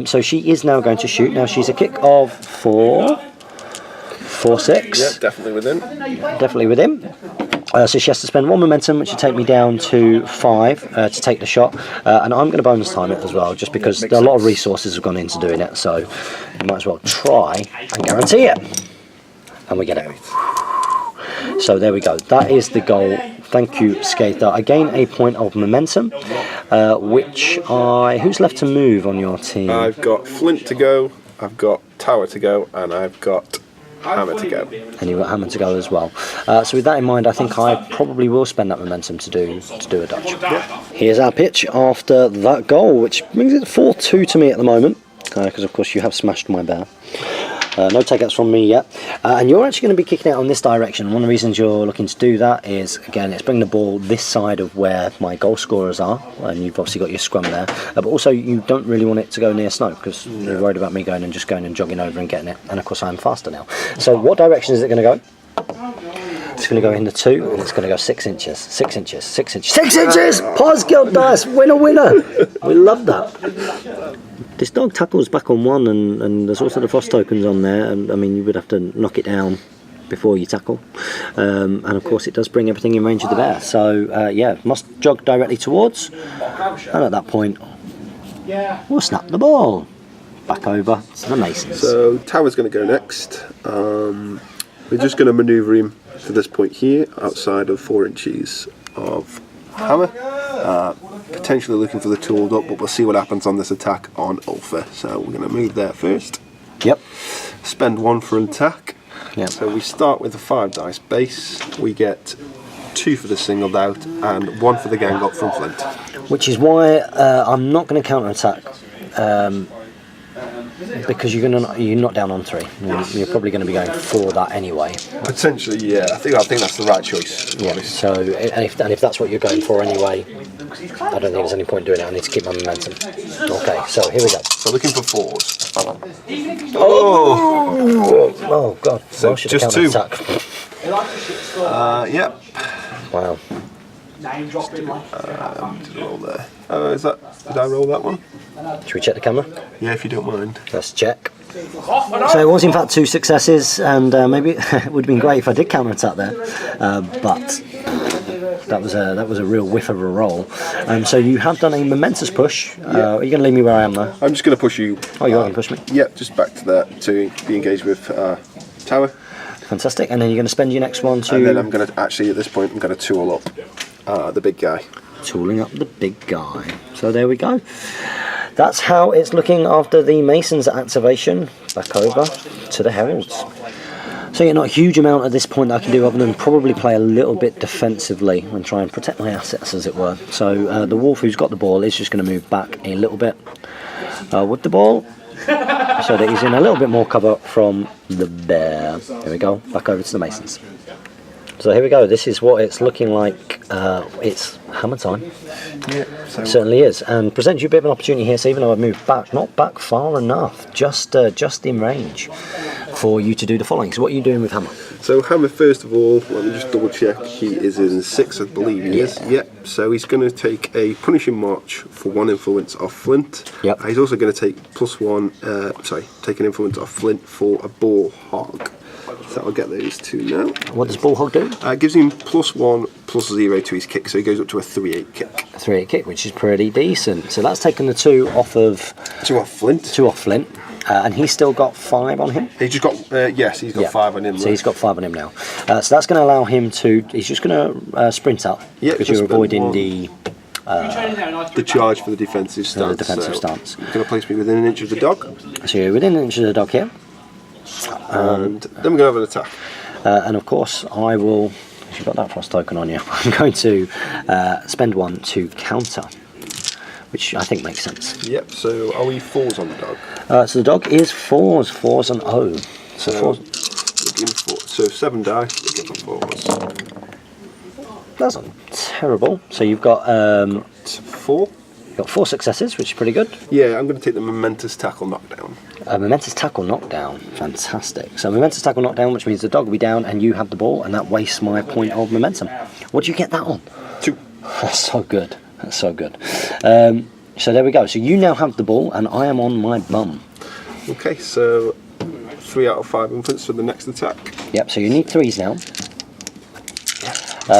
So she is now going to shoot. Now she's a kick of 4, 6. Yeah, definitely within. Definitely within. So she has to spend 1 momentum, which would take me down to 5 to take the shot, and I'm going to bonus time it as well, just because a lot of resources have gone into doing it, so you might as well try and guarantee it. And we get it. So there we go, that is the goal. Thank you, Skaatha. I gain a point of momentum, who's left to move on your team? I've got Flint to go, I've got Tower to go, and I've got Hammer to go. And you've got Hammer to go as well. So with that in mind, I think I probably will spend that momentum to do a dodge. Yeah. Here's our pitch after that goal, which brings it 4-2 to me at the moment, because of course you have smashed my bear. No takeouts from me yet, and you're actually going to be kicking out on this direction. One of the reasons you're looking to do that is, again, it's bringing the ball this side of where my goal scorers are, and you've obviously got your scrum there, but also you don't really want it to go near snow, because you're worried about me going and jogging over and getting it, and of course I'm faster now. So what direction is it going to go? It's going to go in the 2, and it's going to go 6 inches, 6 inches, 6 inches, 6 inches! Pause guild dice, winner, winner! We love that. This dog tackles back on 1, and there's also the frost tokens on there, and I mean you would have to knock it down before you tackle, and of course it does bring everything in range of the bear, so yeah, must jog directly towards, and at that point we'll snap the ball back over to the Masons. So Tower's going to go next. We're just going to manoeuvre him to this point here, outside of 4 inches of Hammer. Potentially looking for the tooled up, but we'll see what happens on this attack on Ulfa. So we're going to move there first. Yep. Spend 1 for an attack. Yep. So we start with a 5 dice base. We get 2 for the singled out and 1 for the gang up from Flint. Which is why I'm not going to counter attack. Because you're not down on 3. You're probably going to be going for that anyway. Potentially, yeah. I think that's the right choice. Yeah. So, and if that's what you're going for anyway, I don't think there's any point doing it. I need to keep my momentum. Okay, so here we go. So looking for 4s. Oh God! So well, just 2. Yep. Wow. Did I roll there? Did I roll that one? Should we check the camera? Yeah, if you don't mind. Let's check. So it was in fact 2 successes, and maybe it would have been great if I did counter attack there, but that was a real whiff of a roll. So you have done a momentous push. Yeah. Are you going to leave me where I am though? I'm just going to push you. Oh, you are going to push me? Yep, just back to that to be engaged with Tower. Fantastic. And then you're going to spend your next one to. And then I'm going to actually at this point I'm going to tool up the big guy. Tooling up the big guy. So there we go. That's how it's looking after the Masons activation. Back over to the Heralds. So yeah, not a huge amount at this point that I can do other than probably play a little bit defensively and try and protect my assets, as it were. So the Wolf, who's got the ball, is just going to move back a little bit with the ball, so that he's in a little bit more cover from the Bear. There we go, back over to the Masons. So here we go, this is what it's looking like. It's hammer time. Yeah, it certainly is, and presents you a bit of an opportunity here. So even though I've moved back, not back far enough, just in range for you to do the following. So what are you doing with Hammer? So Hammer, first of all, let me just double check, he is in 6, I believe he is. Yep, so he's going to take a punishing march for 1 influence off Flint. Yep. He's also going to take take an influence off Flint for a ball hog. So I'll get those 2 now. What does Ball Hog do? It gives him +1, +0 to his kick, so he goes up to a 3/8 kick. A 3/8 kick, which is pretty decent. So that's taken the 2 off of... 2 off Flint. 2 off Flint. And he's still got 5 on him? He's just got, yes, he's got 5 on him. So he's got 5 on him now. So that's going to allow him to... He's just going to sprint up. Yeah, because you're avoiding the the charge for the defensive stance. The defensive stance. You're going to place me within an inch of the dog. So you're within an inch of the dog here. And then we're going to have an attack. And of course, I will. You've got that frost token on you. I'm going to spend one to counter, which I think makes sense. Yep. So are we 4s on the dog? So the dog is 4s and O. So 4s. So 7 die. We're getting 4s. That's not terrible. So you've got 4. You've got 4 successes, which is pretty good. Yeah, I'm going to take the momentous tackle knockdown. Momentous tackle knockdown, fantastic. So momentous tackle knockdown, which means the dog will be down and you have the ball, and that wastes my point of momentum. What do you get that on? 2. That's so good. That's so good. So there we go. So you now have the ball, and I am on my bum. Okay, so 3 out of 5 infants for the next attack. Yep. So you need 3s now.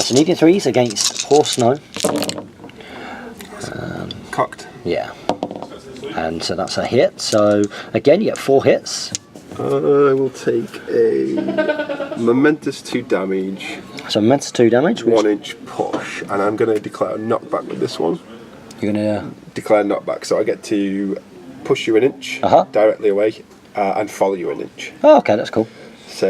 So needing 3s against poor Snow. Cocked. Yeah. And so that's a hit. So again, you get 4 hits. I will take a momentous 2 damage. So momentous 2 damage. 1 inch push, and I'm going to declare a knockback with this one. You're gonna declare knockback, so I get to push you an inch directly away and follow you an inch. Oh, okay, that's cool. So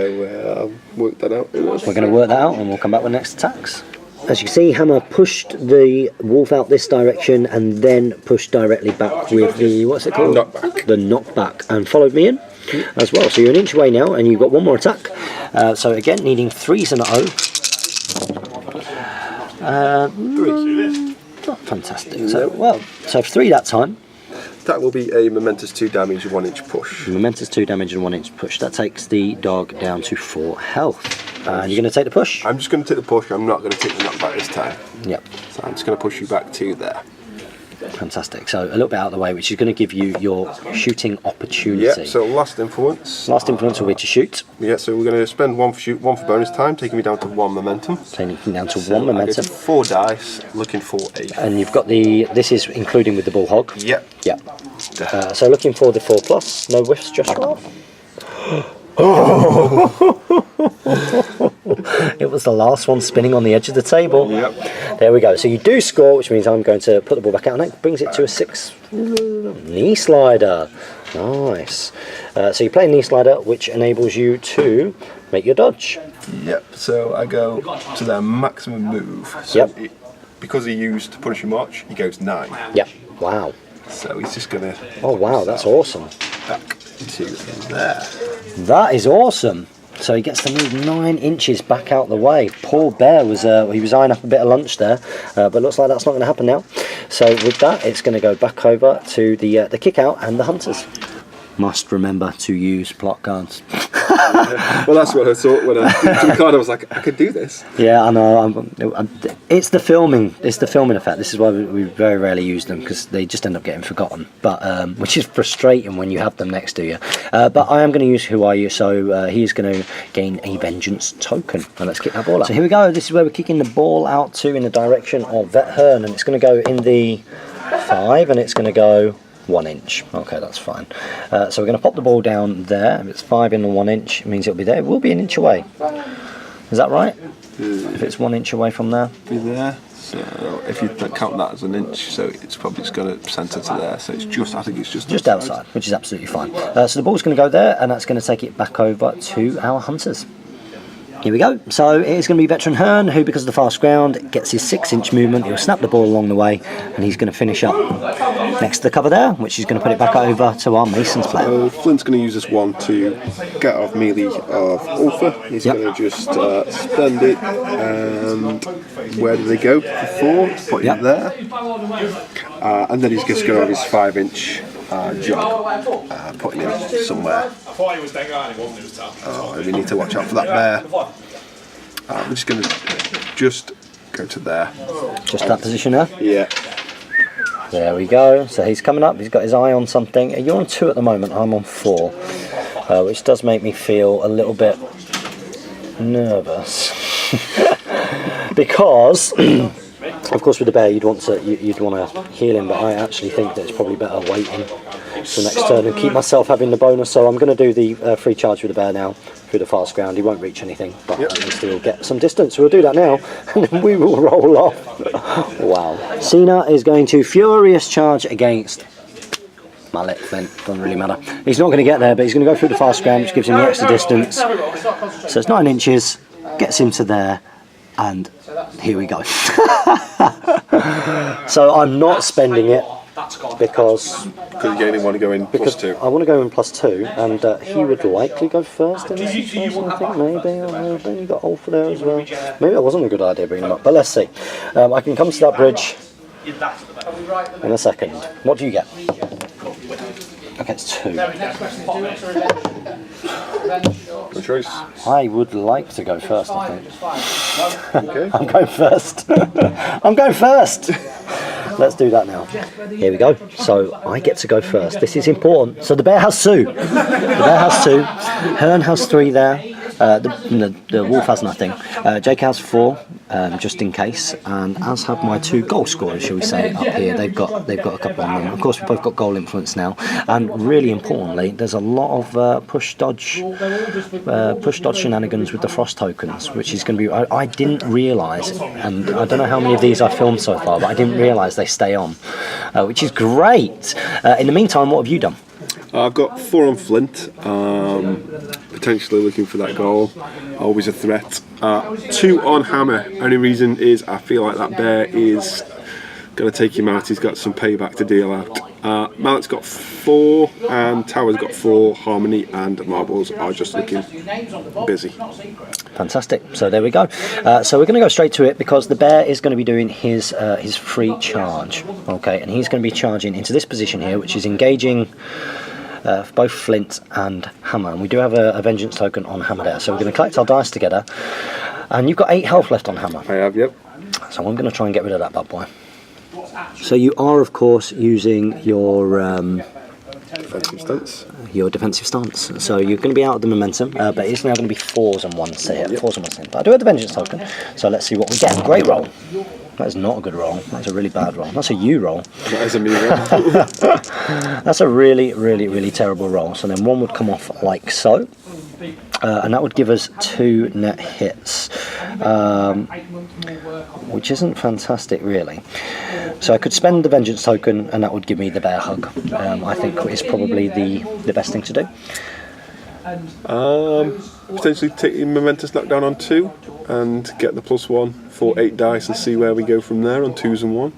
I'll work that out. We're going to work that out, and we'll come back with next attacks. As you can see, Hammer pushed the wolf out this direction and then pushed directly back with the, what's it called? Knockback. The knockback, and followed me in as well. So you're an inch away now, and you've got 1 more attack. So again, needing 3s and an O. 3. Not fantastic. So, well, so 3 that time. That will be a momentous 2 damage, 1 inch push. Momentous 2 damage and 1 inch push. That takes the dog down to 4 health. And you're going to take the push? I'm just going to take the push. I'm not going to take the knockback this time. Yep. So I'm just going to push you back to there. Fantastic. So a little bit out of the way, which is going to give you your shooting opportunity. Yeah. So last influence. Last influence will be to shoot. Yeah. So we're going to spend 1 for shoot, 1 for bonus time, taking me down to 1 momentum. Taking you down to 1 momentum. I get 4 dice, looking for a. And you've got the. This is including with the bull hog. Yep. Yep. So looking for the 4+. No whiffs, just roll. It was the last one spinning on the edge of the table. Yep. There we go. So you do score, which means I'm going to put the ball back out, and that brings it to a 6 knee slider. Nice. So you play knee slider, which enables you to make your dodge. Yep. So I go to their maximum move. So because he used Punishing March, he goes 9. Yep. Wow. So he's just gonna. Oh wow, that's awesome. Back to there. That is awesome. So he gets to move 9 inches back out the way. Poor bear was he was eyeing up a bit of lunch there, but looks like that's not going to happen now. So with that, it's going to go back over to the kick out and the hunters. Must remember to use plot cards. Well, that's what I thought when I did the card. I was like, I could do this. Yeah, I know. It's the filming. It's the filming effect. This is why we very rarely use them, because they just end up getting forgotten. But which is frustrating when you have them next to you. But I am going to use Who Are You? So he's going to gain a vengeance token. And let's kick that ball out. So here we go. This is where we're kicking the ball out to in the direction of Vet Hearn, and it's going to go in the 5, and it's going to go 1 inch. Okay, that's fine. So we're going to pop the ball down there. If it's 5 in the 1 inch, it means it'll be there. It will be an inch away. Is that right? If it's 1 inch away from there? Be there. So if you count that as an inch, so it's probably just going to centre to there. So it's just, I think it's just outside, which is absolutely fine. So the ball's going to go there, and that's going to take it back over to our hunters. Here we go. So it is going to be Veteran Hearn, who, because of the fast ground, gets his 6-inch movement. He'll snap the ball along the way, and he's going to finish up next to the cover there, which is going to put it back over to our Mason's player. Flint's going to use this one to get off melee of Ulfa. He's going to just spend it, and where do they go? For 4, put it there, and then he's just going to have his 5-inch jog, putting him somewhere. Oh, we need to watch out for that bear. We're just going to go to there. Just that position there? Yeah. There we go. So he's coming up. He's got his eye on something. You're on 2 at the moment. I'm on 4, which does make me feel a little bit nervous because. Of course, with the bear, you'd want to heal him, but I actually think that it's probably better waiting till next turn and keep myself having the bonus. So I'm going to do the free charge with the bear now. through the fast ground. He won't reach anything, but at least he'll get some distance. We'll do that now, and then we will roll off. Wow. Cena is going to furious charge against Mallet, Flint, doesn't really matter. He's not going to get there, but he's going to go through the fast ground, which gives him the extra distance. So it's 9 inches, gets him to there, and here we go. So I'm not spending it because you only want to go in plus 2. I want to go in plus 2, and he would likely go first in this situation, I think, maybe. You got Ulf there as well. Maybe that wasn't a good idea bringing him up, but let's see. I can come to that bridge in a second. What do you get? Okay, it's 2. Good choice. I would like to go first, I think. Okay. I'm going first. I'm going first. Let's do that now. Here we go. So I get to go first. This is important. So the bear has 2. The bear has 2. Hearn has 3 there. The wolf has nothing. Jake has 4, just in case, and as have my 2 goal scorers, shall we say, up here. They've got a couple on them. Of course, we've both got goal influence now, and really importantly, there's a lot of push dodge shenanigans with the frost tokens, which is going to be. I didn't realise, and I don't know how many of these I've filmed so far, but I didn't realise they stay on, which is great. In the meantime, what have you done? I've got 4 on Flint, potentially looking for that goal, always a threat. 2 on Hammer, only reason is I feel like that bear is going to take him out, he's got some payback to deal out. Mallet's got 4, and Tower's got 4, Harmony and Marbles are just looking busy. Fantastic, so there we go. So we're going to go straight to it because the bear is going to be doing his free charge, okay, and he's going to be charging into this position here, which is engaging both Flint and Hammer, and we do have a vengeance token on Hammer there, so we're going to collect our dice together, and you've got 8 health left on Hammer. I have, yep. So I'm going to try and get rid of that bad boy. So you are of course using your Defensive stance. Your defensive stance, so you're going to be out of the momentum, but it's now going to be 4s and 1s to hit. Yep. 4s and 1s to hit. But I do have the vengeance token, so let's see what we get. Great roll. That is not a good roll. That's a really bad roll. That's a U roll. That is a me roll. That's a really, really, really terrible roll. So then 1 would come off like so, and that would give us 2 net hits, which isn't fantastic really. So I could spend the vengeance token, and that would give me the bear hug. I think is probably the best thing to do. Potentially take the momentous knockdown on 2 and get the +1 for 8 dice and see where we go from there on 2s and 1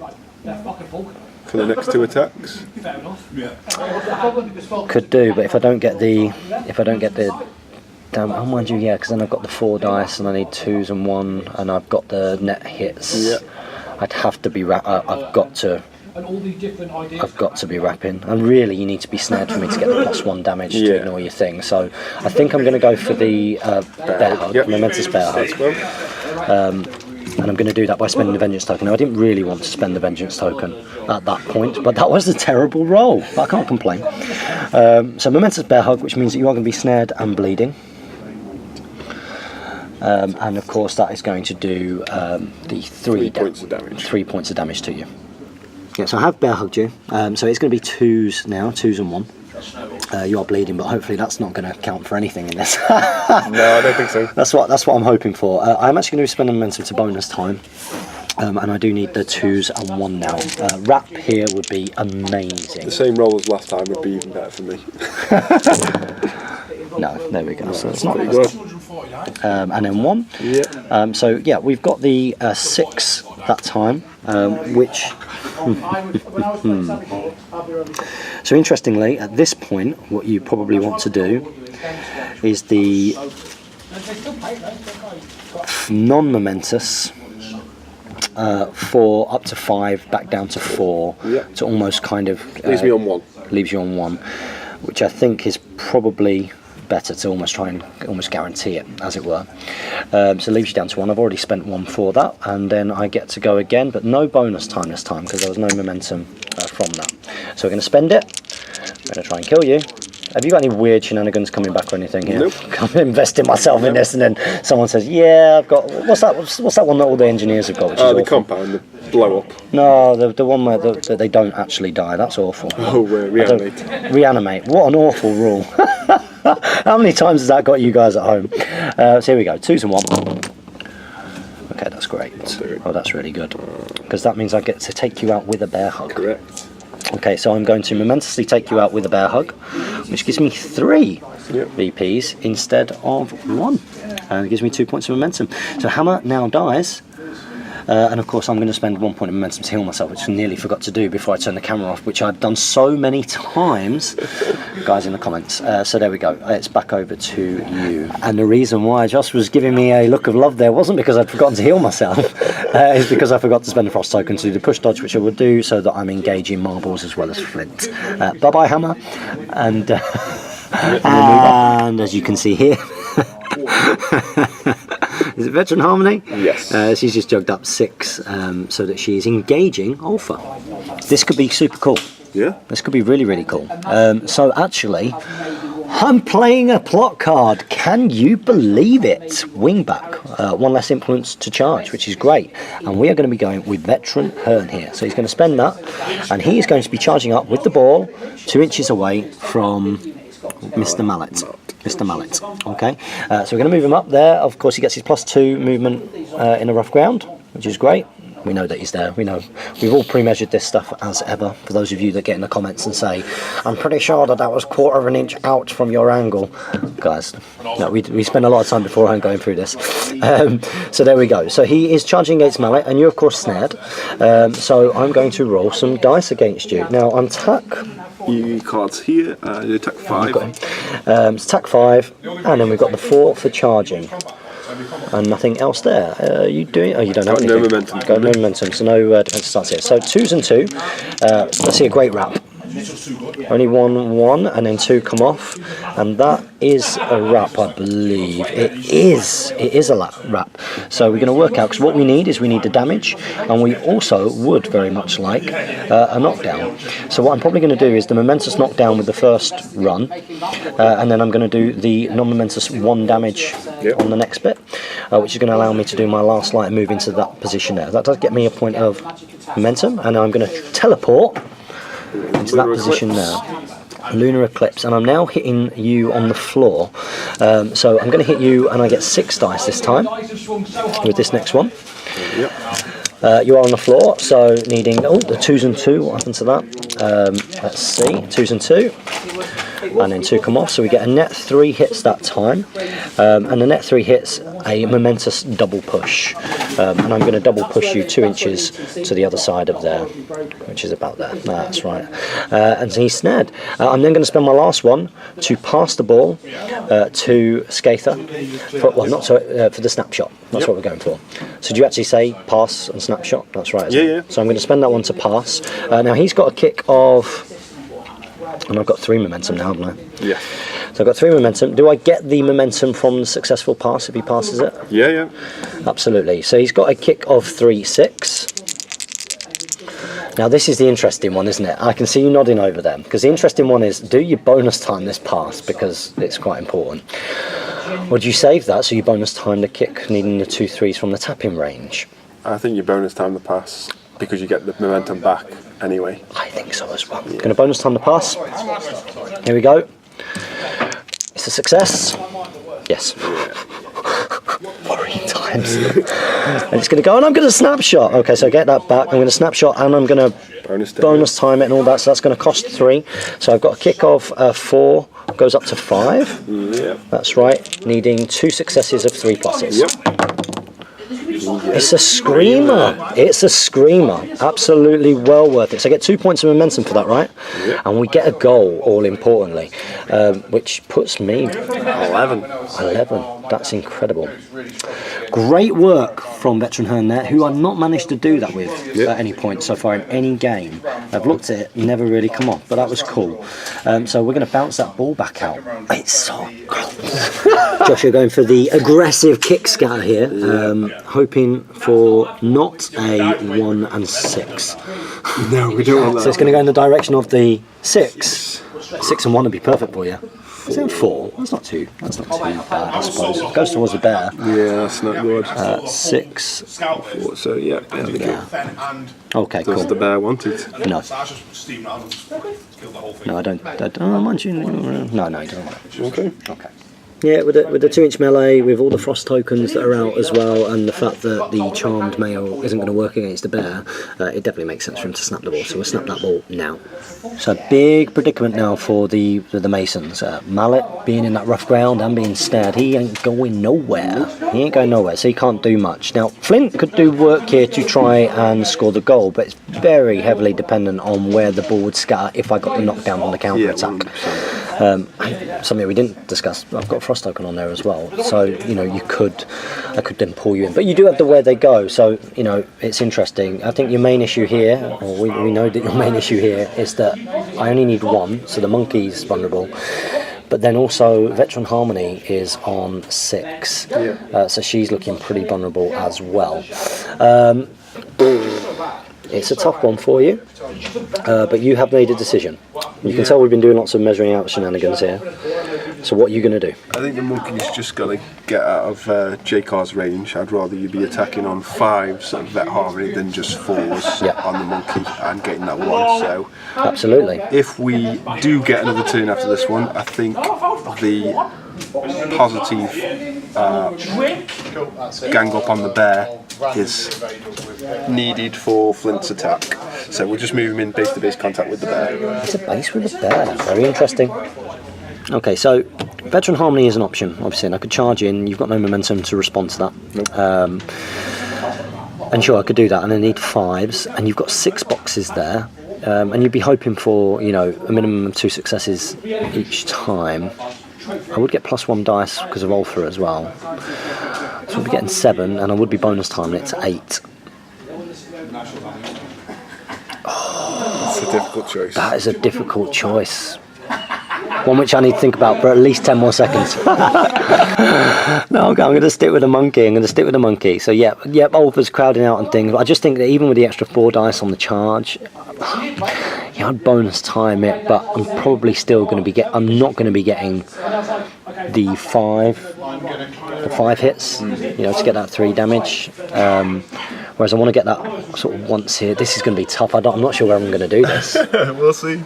for the next 2 attacks. Could do, but if I don't get the damn, oh mind you, yeah, because then I've got the 4 dice and I need 2s and 1, and I've got the net hits. Yeah. I'd have to be I've got to be wrapping, and really you need to be snared for me to get the +1 damage to ignore your thing. So I think I'm going to go for the bear hug, momentous bear hug, and I'm going to do that by spending the vengeance token. Now, I didn't really want to spend the vengeance token at that point, but that was a terrible roll. But I can't complain. So momentous bear hug, which means that you are going to be snared and bleeding. And of course that is going to do the 3 points of damage. 3 points of damage to you. Yeah, so I have bear hugged you. So it's going to be 2s now, 2s and 1. You are bleeding, but hopefully that's not going to count for anything in this. No, I don't think so. That's what I'm hoping for. I'm actually going to spend a momentum to bonus time. And I do need the 2s and 1 now. Wrap here would be amazing. The same roll as last time would be even better for me. No, there we go. So it's not good. And then 1. Yeah. So yeah, we've got the 6 that time, which. So interestingly, at this point, what you probably want to do is the non-momentous. 4 up to 5, back down to 4, to almost kind of leaves me on 1. Leaves you on 1, which I think is probably better to almost try and almost guarantee it, as it were. So leaves you down to 1. I've already spent 1 for that, and then I get to go again, but no bonus time this time because there was no momentum from that. So we're going to spend it. I'm going to try and kill you. Have you got any weird shenanigans coming back or anything here? Nope. I'm investing myself in this, and then someone says, "Yeah, I've got what's that one that all the engineers have got?" Which is the awful. compound, the blow up. No, the one where that they don't actually die. That's awful. Oh, reanimate. Reanimate. What an awful rule. How many times has that got you guys at home? So here we go, 2s and 1. Okay, that's great. Oh, that's really good. Because that means I get to take you out with a bear hug. Correct. Okay, so I'm going to momentously take you out with a bear hug, which gives me 3 VPs instead of 1. And it gives me 2 points of momentum. So Hammer now dies. And of course I'm going to spend 1 point of momentum to heal myself, which I nearly forgot to do before I turned the camera off, which I've done so many times, guys in the comments. So there we go, it's back over to you. And the reason why Josh was giving me a look of love there wasn't because I'd forgotten to heal myself, it's because I forgot to spend the frost token to do the push dodge, which I would do so that I'm engaging marbles as well as flint. Bye bye Hammer, and and as you can see here, is it Veteran Harmony? Yes. She's just jogged up 6 so that she is engaging Ulfa. This could be super cool. Yeah. This could be really, really cool. So actually, I'm playing a plot card. Can you believe it? Wingback. 1 less influence to charge, which is great. And we are going to be going with Veteran Hearn here. So he's going to spend that. And he is going to be charging up with the ball 2 inches away from Mr. Mallet. Mr. Mallet. Okay, so we're going to move him up there. Of course, he gets his +2 movement in a rough ground, which is great. We know that he's there. We know. We've all pre-measured this stuff as ever. For those of you that get in the comments and say, I'm pretty sure that was 1/4 of an inch out from your angle. Guys, no, we spend a lot of time beforehand going through this. So there we go. So he is charging against Mallet, and you're of course snared. So I'm going to roll some dice against you. Now, on tack, You cards here, you attack 5. attack 5, and then we've got the 4 for charging. And nothing else there. You doing? Oh, you don't have anything. No momentum. Got no momentum, so no defense starts here. So 2s and 2. Let's see a great wrap. Only 1, and then 2 come off, and that is a wrap, I believe. It is a wrap. So we're going to work out, because what we need is the damage, and we also would very much like a knockdown. So what I'm probably going to do is the momentous knockdown with the first run, and then I'm going to do the non-momentous 1 damage on the next bit, which is going to allow me to do my last light and move into that position there. That does get me a point of momentum, and I'm going to teleport into that position now. Lunar Eclipse, and I'm now hitting you on the floor. So I'm going to hit you, and I get 6 dice this time with this next one. You are on the floor, so needing the 2s and 2. What happened to that? Let's see, 2s and 2. And then 2 come off, so we get a net 3 hits that time, and the net 3 hits a momentous double push, and I'm going to double push you 2 inches to the other side of there, which is about there. That's right. And so he's snared. I'm then going to spend my last one to pass the ball to Skaatha, for the snapshot. That's what we're going for. So do you actually say pass and snapshot? That's right. Yeah. So I'm going to spend that one to pass. Now he's got a kick of... And I've got 3 momentum now, haven't I? Yeah. So I've got 3 momentum. Do I get the momentum from the successful pass if he passes it? Yeah. Absolutely. So he's got a kick of 3-6. Now this is the interesting one, isn't it? I can see you nodding over there. Because the interesting one is, do you bonus time this pass? Because it's quite important. Or do you save that so you bonus time the kick needing the 2 3s from the tapping range? I think you bonus time the pass because you get the momentum back anyway. I think so as well. Going to bonus time the pass. Here we go. It's a success. Yes. 3 times. And it's going to go, and I'm going to snapshot. Okay, so I get that back. I'm going to snapshot, and I'm going to bonus time it and all that. So that's going to cost 3. So I've got a kick of 4. Goes up to 5. Yeah. That's right. Needing 2 successes of 3 pluses. Yep. It's a screamer. It's a screamer. Absolutely well worth it. So I get 2 points of momentum for that, right? Yep. And we get a goal, all importantly, which puts me 11. That's incredible. Great work from Veteran Hearn there, who I've not managed to do that with at any point so far in any game. I've looked at it, never really come off, but that was cool. So we're going to bounce that ball back out. It's so cool. Josh, you're going for the aggressive kick scatter here, hoping for not a 1 and 6. No, we don't want that. So it's going to go in the direction of the 6. 6 and 1 would be perfect for you. Is it 4? That's not too bad, I suppose. It goes towards the bear. Yeah, that's not good. 6. So yeah, there we go. Okay, cool. Does the bear want it? No. No, I don't. Oh, mind you. No, you don't want it. Okay. Okay. Yeah, with the 2-inch melee, with all the frost tokens that are out as well, and the fact that the charmed male isn't going to work against the bear, it definitely makes sense for him to snap the ball. So we'll snap that ball now. So big predicament now for the Masons. Mallet being in that rough ground and being snared, he ain't going nowhere. He ain't going nowhere, so he can't do much. Now Flint could do work here to try and score the goal, but it's very heavily dependent on where the ball would scatter if I got the knockdown on the counter attack. Something we didn't discuss. I've got a frost token on there as well, so you know I could then pull you in. But you do have the where they go, so you know it's interesting. I think your main issue here, or we know that your main issue here is that I only need 1, so the monkey's vulnerable. But then also Veteran Harmony is on 6, so she's looking pretty vulnerable as well. It's a tough one for you, but you have made a decision. You can tell we've been doing lots of measuring out shenanigans here. So what are you going to do? I think the monkey's just got to get out of J-Car's range. I'd rather you be attacking on 5s at Vet Harmony than just 4s on the monkey and getting that 1. So absolutely. If we do get another turn after this one, I think the positive gang up on the bear is needed for Flint's attack. So we'll just move him in base-to-base contact with the bear. It's a base with the bear. Very interesting. Okay, so Veteran Harmony is an option, obviously, and I could charge in. You've got no momentum to respond to that. Nope. And sure, I could do that, and I need 5s, and you've got 6 boxes there, and you'd be hoping for, you know, a minimum of 2 successes each time. I would get +1 dice because of Ultra as well. So I'd be getting 7, and I would be bonus timing it to 8. That's a difficult choice. That is a difficult choice. One which I need to think about for at least 10 more seconds. No, I'm going to stick with the monkey. So yeah, Ultra's crowding out and things. But I just think that even with the extra 4 dice on the charge, yeah, I'd bonus time it, but I'm probably still going to be I'm not going to be getting the 5 hits, you know, to get that 3 damage. Whereas I want to get that sort of once here. This is going to be tough. I'm not sure where I'm going to do this. We'll see.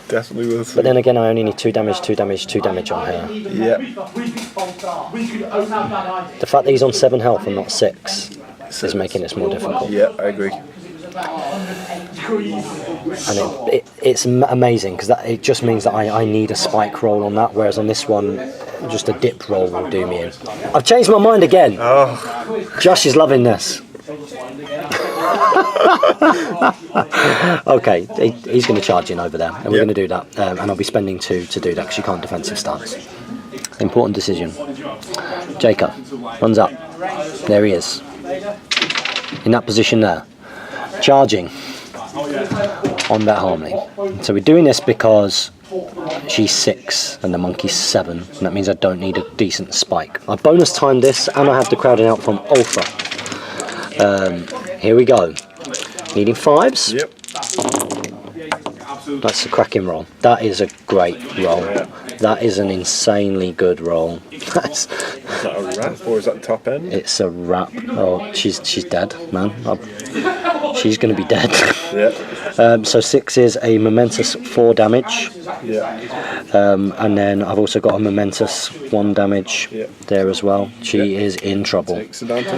Definitely will see. But then again, I only need 2 damage on here. Yeah. The fact that he's on 7 health and not 6 is making this more difficult. Yeah, I agree. And it's amazing because it just means that I need a spike roll on that, whereas on this one, just a dip roll will do me in. I've changed my mind again. Oh. Josh is loving this. Okay, he's going to charge in over there, and we're going to do that, and I'll be spending 2 to do that because you can't defensive stance. Important decision. Jacob runs up. There he is. In that position there. Charging on that Harmony. So we're doing this because she's 6 and the monkey's 7, and that means I don't need a decent spike. I bonus timed this, and I have the crowding out from Ultra. Here we go. Needing 5s. Yep. That's a cracking roll. That is a great roll. That is an insanely good roll. Is that a wrap or is that the top end? It's a wrap. Oh, she's dead, man. She's going to be dead. Yeah. So 6 is a momentous 4 damage. Yeah. And then I've also got a momentous 1 damage there as well. She is in trouble. Takes it down to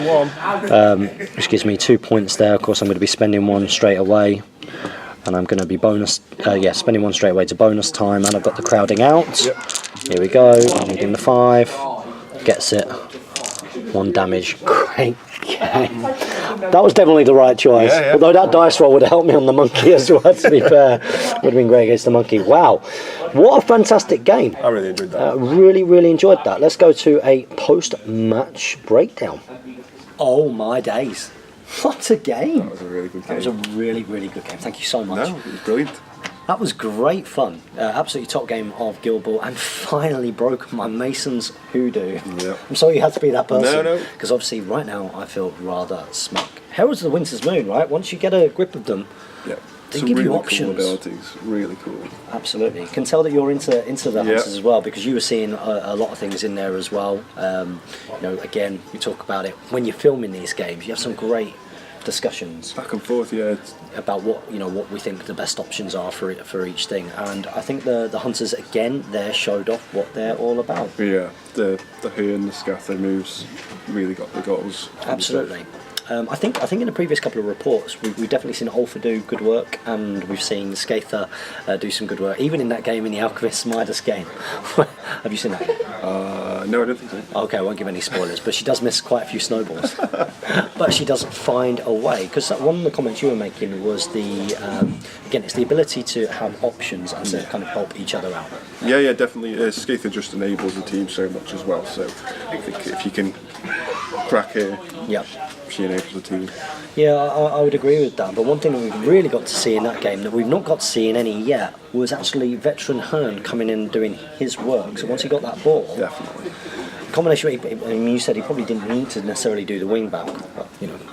1. Which gives me 2 points there. Of course, I'm going to be spending 1 straight away. And I'm going to be spending 1 straight away to bonus time. And I've got the crowding out. Yep. Here we go. I'm needing the 5. Gets it. 1 damage. Great game. That was definitely the right choice. Yeah. Although that dice roll would have helped me on the monkey as well, to be fair. Would have been great against the monkey. Wow. What a fantastic game. I really enjoyed that. Really enjoyed that. Let's go to a post-match breakdown. Oh my days. What a game. That was a really good game. That was a really good game. Thank you so much. No, it was brilliant. That was great fun. Absolutely top game of Guild Ball, and finally broke my Mason's hoodoo. Yeah. I'm sorry you had to be that person. No. Because obviously right now I feel rather smug. Heralds of the Winter's Moon, right? Once you get a grip of them, They Some give really you options. cool abilities, really cool. Absolutely. You can tell that you're into the hunters as well, because you were seeing a lot of things in there as well. Again, we talk about it when you're filming these games. You have some great discussions Back and forth, yeah. about what we think the best options are for each thing. And I think the hunters again there showed off what they're all about. Yeah, the Hearn, the Skaatha moves really got the goals. Absolutely. I think in the previous couple of reports we've definitely seen Ulfa do good work, and we've seen Skaatha do some good work. Even in that game, in the Alchemist Midas game, have you seen that? No, I don't think so. Okay, I won't give any spoilers, but she does miss quite a few snowballs. But she does find a way, because one of the comments you were making was again, it's the ability to have options and to kind of help each other out. Yeah, definitely. Skaatha just enables the team so much as well. So I think if you can crack her, Yeah. she enables the team. Yeah, I would agree with that. But one thing that we've really got to see in that game that we've not got to see in any yet was actually veteran Hearn coming in and doing his work. So once he got that ball, Definitely. combination. You said he probably didn't need to necessarily do the wing back, but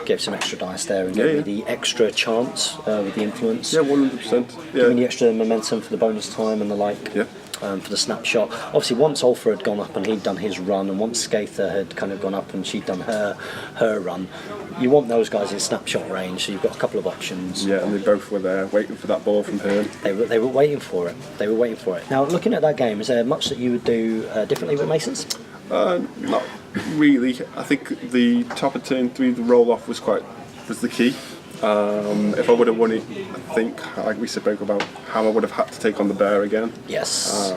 gave some extra dice there and gave me the extra chance with the influence. Yeah, 100%. Giving the Yeah. extra momentum for the bonus time and the like. Yeah. For the snapshot. Obviously, once Ulfa had gone up and he'd done his run, and once Skaatha had kind of gone up and she'd done her run, you want those guys in snapshot range, so you've got a couple of options. Yeah, and they both were there waiting for that ball from Hearn. They were waiting for it. They were waiting for it. Now, looking at that game, is there much that you would do differently with Masons? Not really. I think the top of turn 3, the roll off was the key. If I would have won it, I think, like we spoke about, how I would have had to take on the bear again. Yes.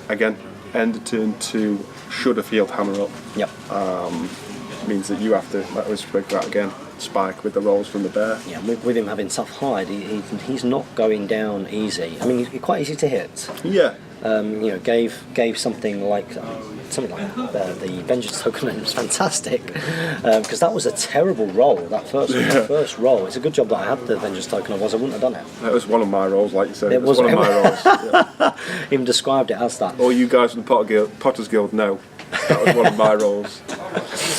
Again, end of turn 2, should have healed hammer up. Yep. Means that you have to, like we spoke about again, spike with the rolls from the bear. Yeah, with him having tough hide, he's not going down easy. I mean, he's quite easy to hit. Yeah. Gave something like the Vengeance token, and it was fantastic because that was a terrible roll. That first roll. It's a good job that I had the Vengeance token. Otherwise, I wouldn't have done it. That was one of my rolls, like you said. It was one of my rolls. Yeah. Even described it as that. All you guys from the Potter's Guild know that was one of my rolls.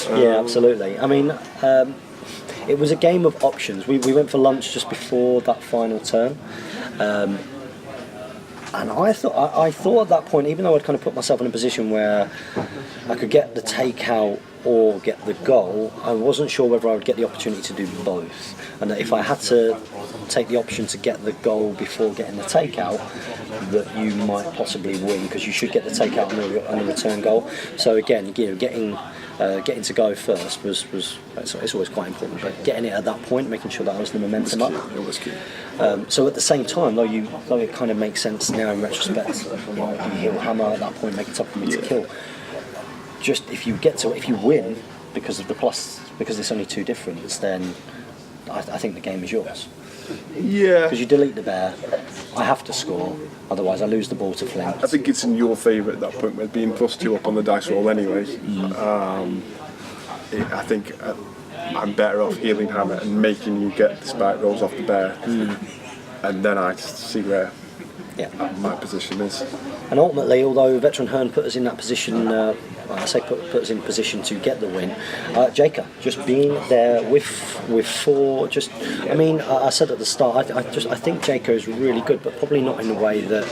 Yeah, absolutely. I mean, it was a game of options. We went for lunch just before that final turn. And I thought at that point, even though I'd kind of put myself in a position where I could get the takeout or get the goal, I wasn't sure whether I would get the opportunity to do both. And that if I had to take the option to get the goal before getting the takeout, that you might possibly win, because you should get the takeout on the return goal. So again, getting to go first was it's always quite important, but getting it at that point, making sure that I was the momentum up. It was key. So at the same time, though it kind of makes sense now in retrospect, you heal hammer at that point, make it tough for me to kill. Just if you win because of the plus, because it's only 2 difference, then I think the game is yours. Yeah. Because you delete the bear, I have to score, otherwise I lose the ball to Flint. I think it's in your favour at that point, with being +2 up on the dice roll anyway. I think I'm better off healing hammer and making you get the spike rolls off the bear, and then I see where my position is. And ultimately, although Veteran Hearn put us in that position, put us in position to get the win, Jacob just being there with 4. I mean, I said at the start, I think Jacob is really good, but probably not in the way that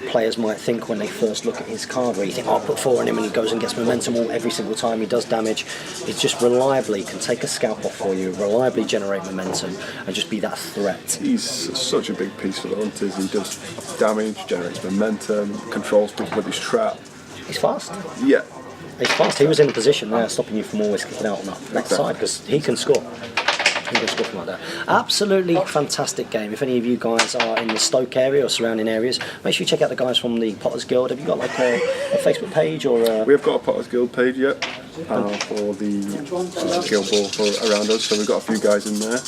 players might think when they first look at his card, where you think, I'll put 4 on him and he goes and gets momentum every single time he does damage. It's just reliably can take a scalp off for you, reliably generate momentum, and just be that threat. He's such a big piece for the Hunters. He does damage, generates momentum, controls people with his trap. He's fast. Yeah. He's fast. He was in a position there stopping you from always kicking out on that side, because he can score. He can score from like that. Absolutely fantastic game. If any of you guys are in the Stoke area or surrounding areas, make sure you check out the guys from the Potters Guild. Have you got like a Facebook page or? We have got a Potters Guild page yet for the Guild Ball for around us. So we've got a few guys in there.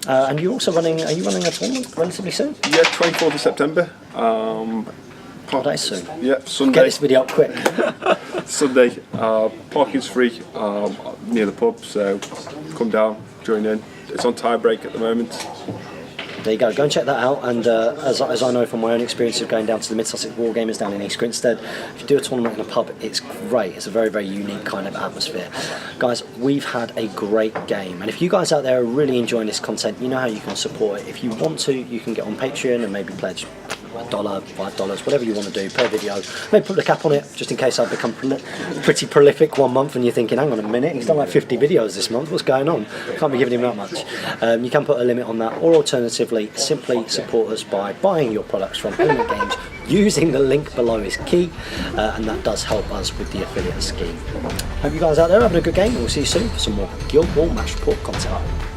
And you're also running. Are you running a tournament relatively soon? Yeah, 24th of September. That is soon. Yeah, Sunday. Get this video up quick. Sunday. Parking's free near the pub, so come down, join in. It's on tie break at the moment. There you go and check that out. And as I know from my own experience of going down to the Mid-Sussex Wargamers down in East Grinstead, if you do a tournament in a pub, it's great. It's a very, very unique kind of atmosphere. Guys, we've had a great game, and if you guys out there are really enjoying this content, you know how you can support it. If you want to, you can get on Patreon and maybe pledge $1, $5, whatever you want to do per video. Maybe put the cap on it, just in case I've become pretty prolific one month and you're thinking, hang on a minute, he's done like 50 videos this month, what's going on? Can't be giving him that much. You can put a limit on that, or alternatively, simply support us by buying your products from Element Games. Using the link below is key, and that does help us with the affiliate scheme. Hope you guys out there are having a good game, and we'll see you soon for some more Guild Ball Match Report content.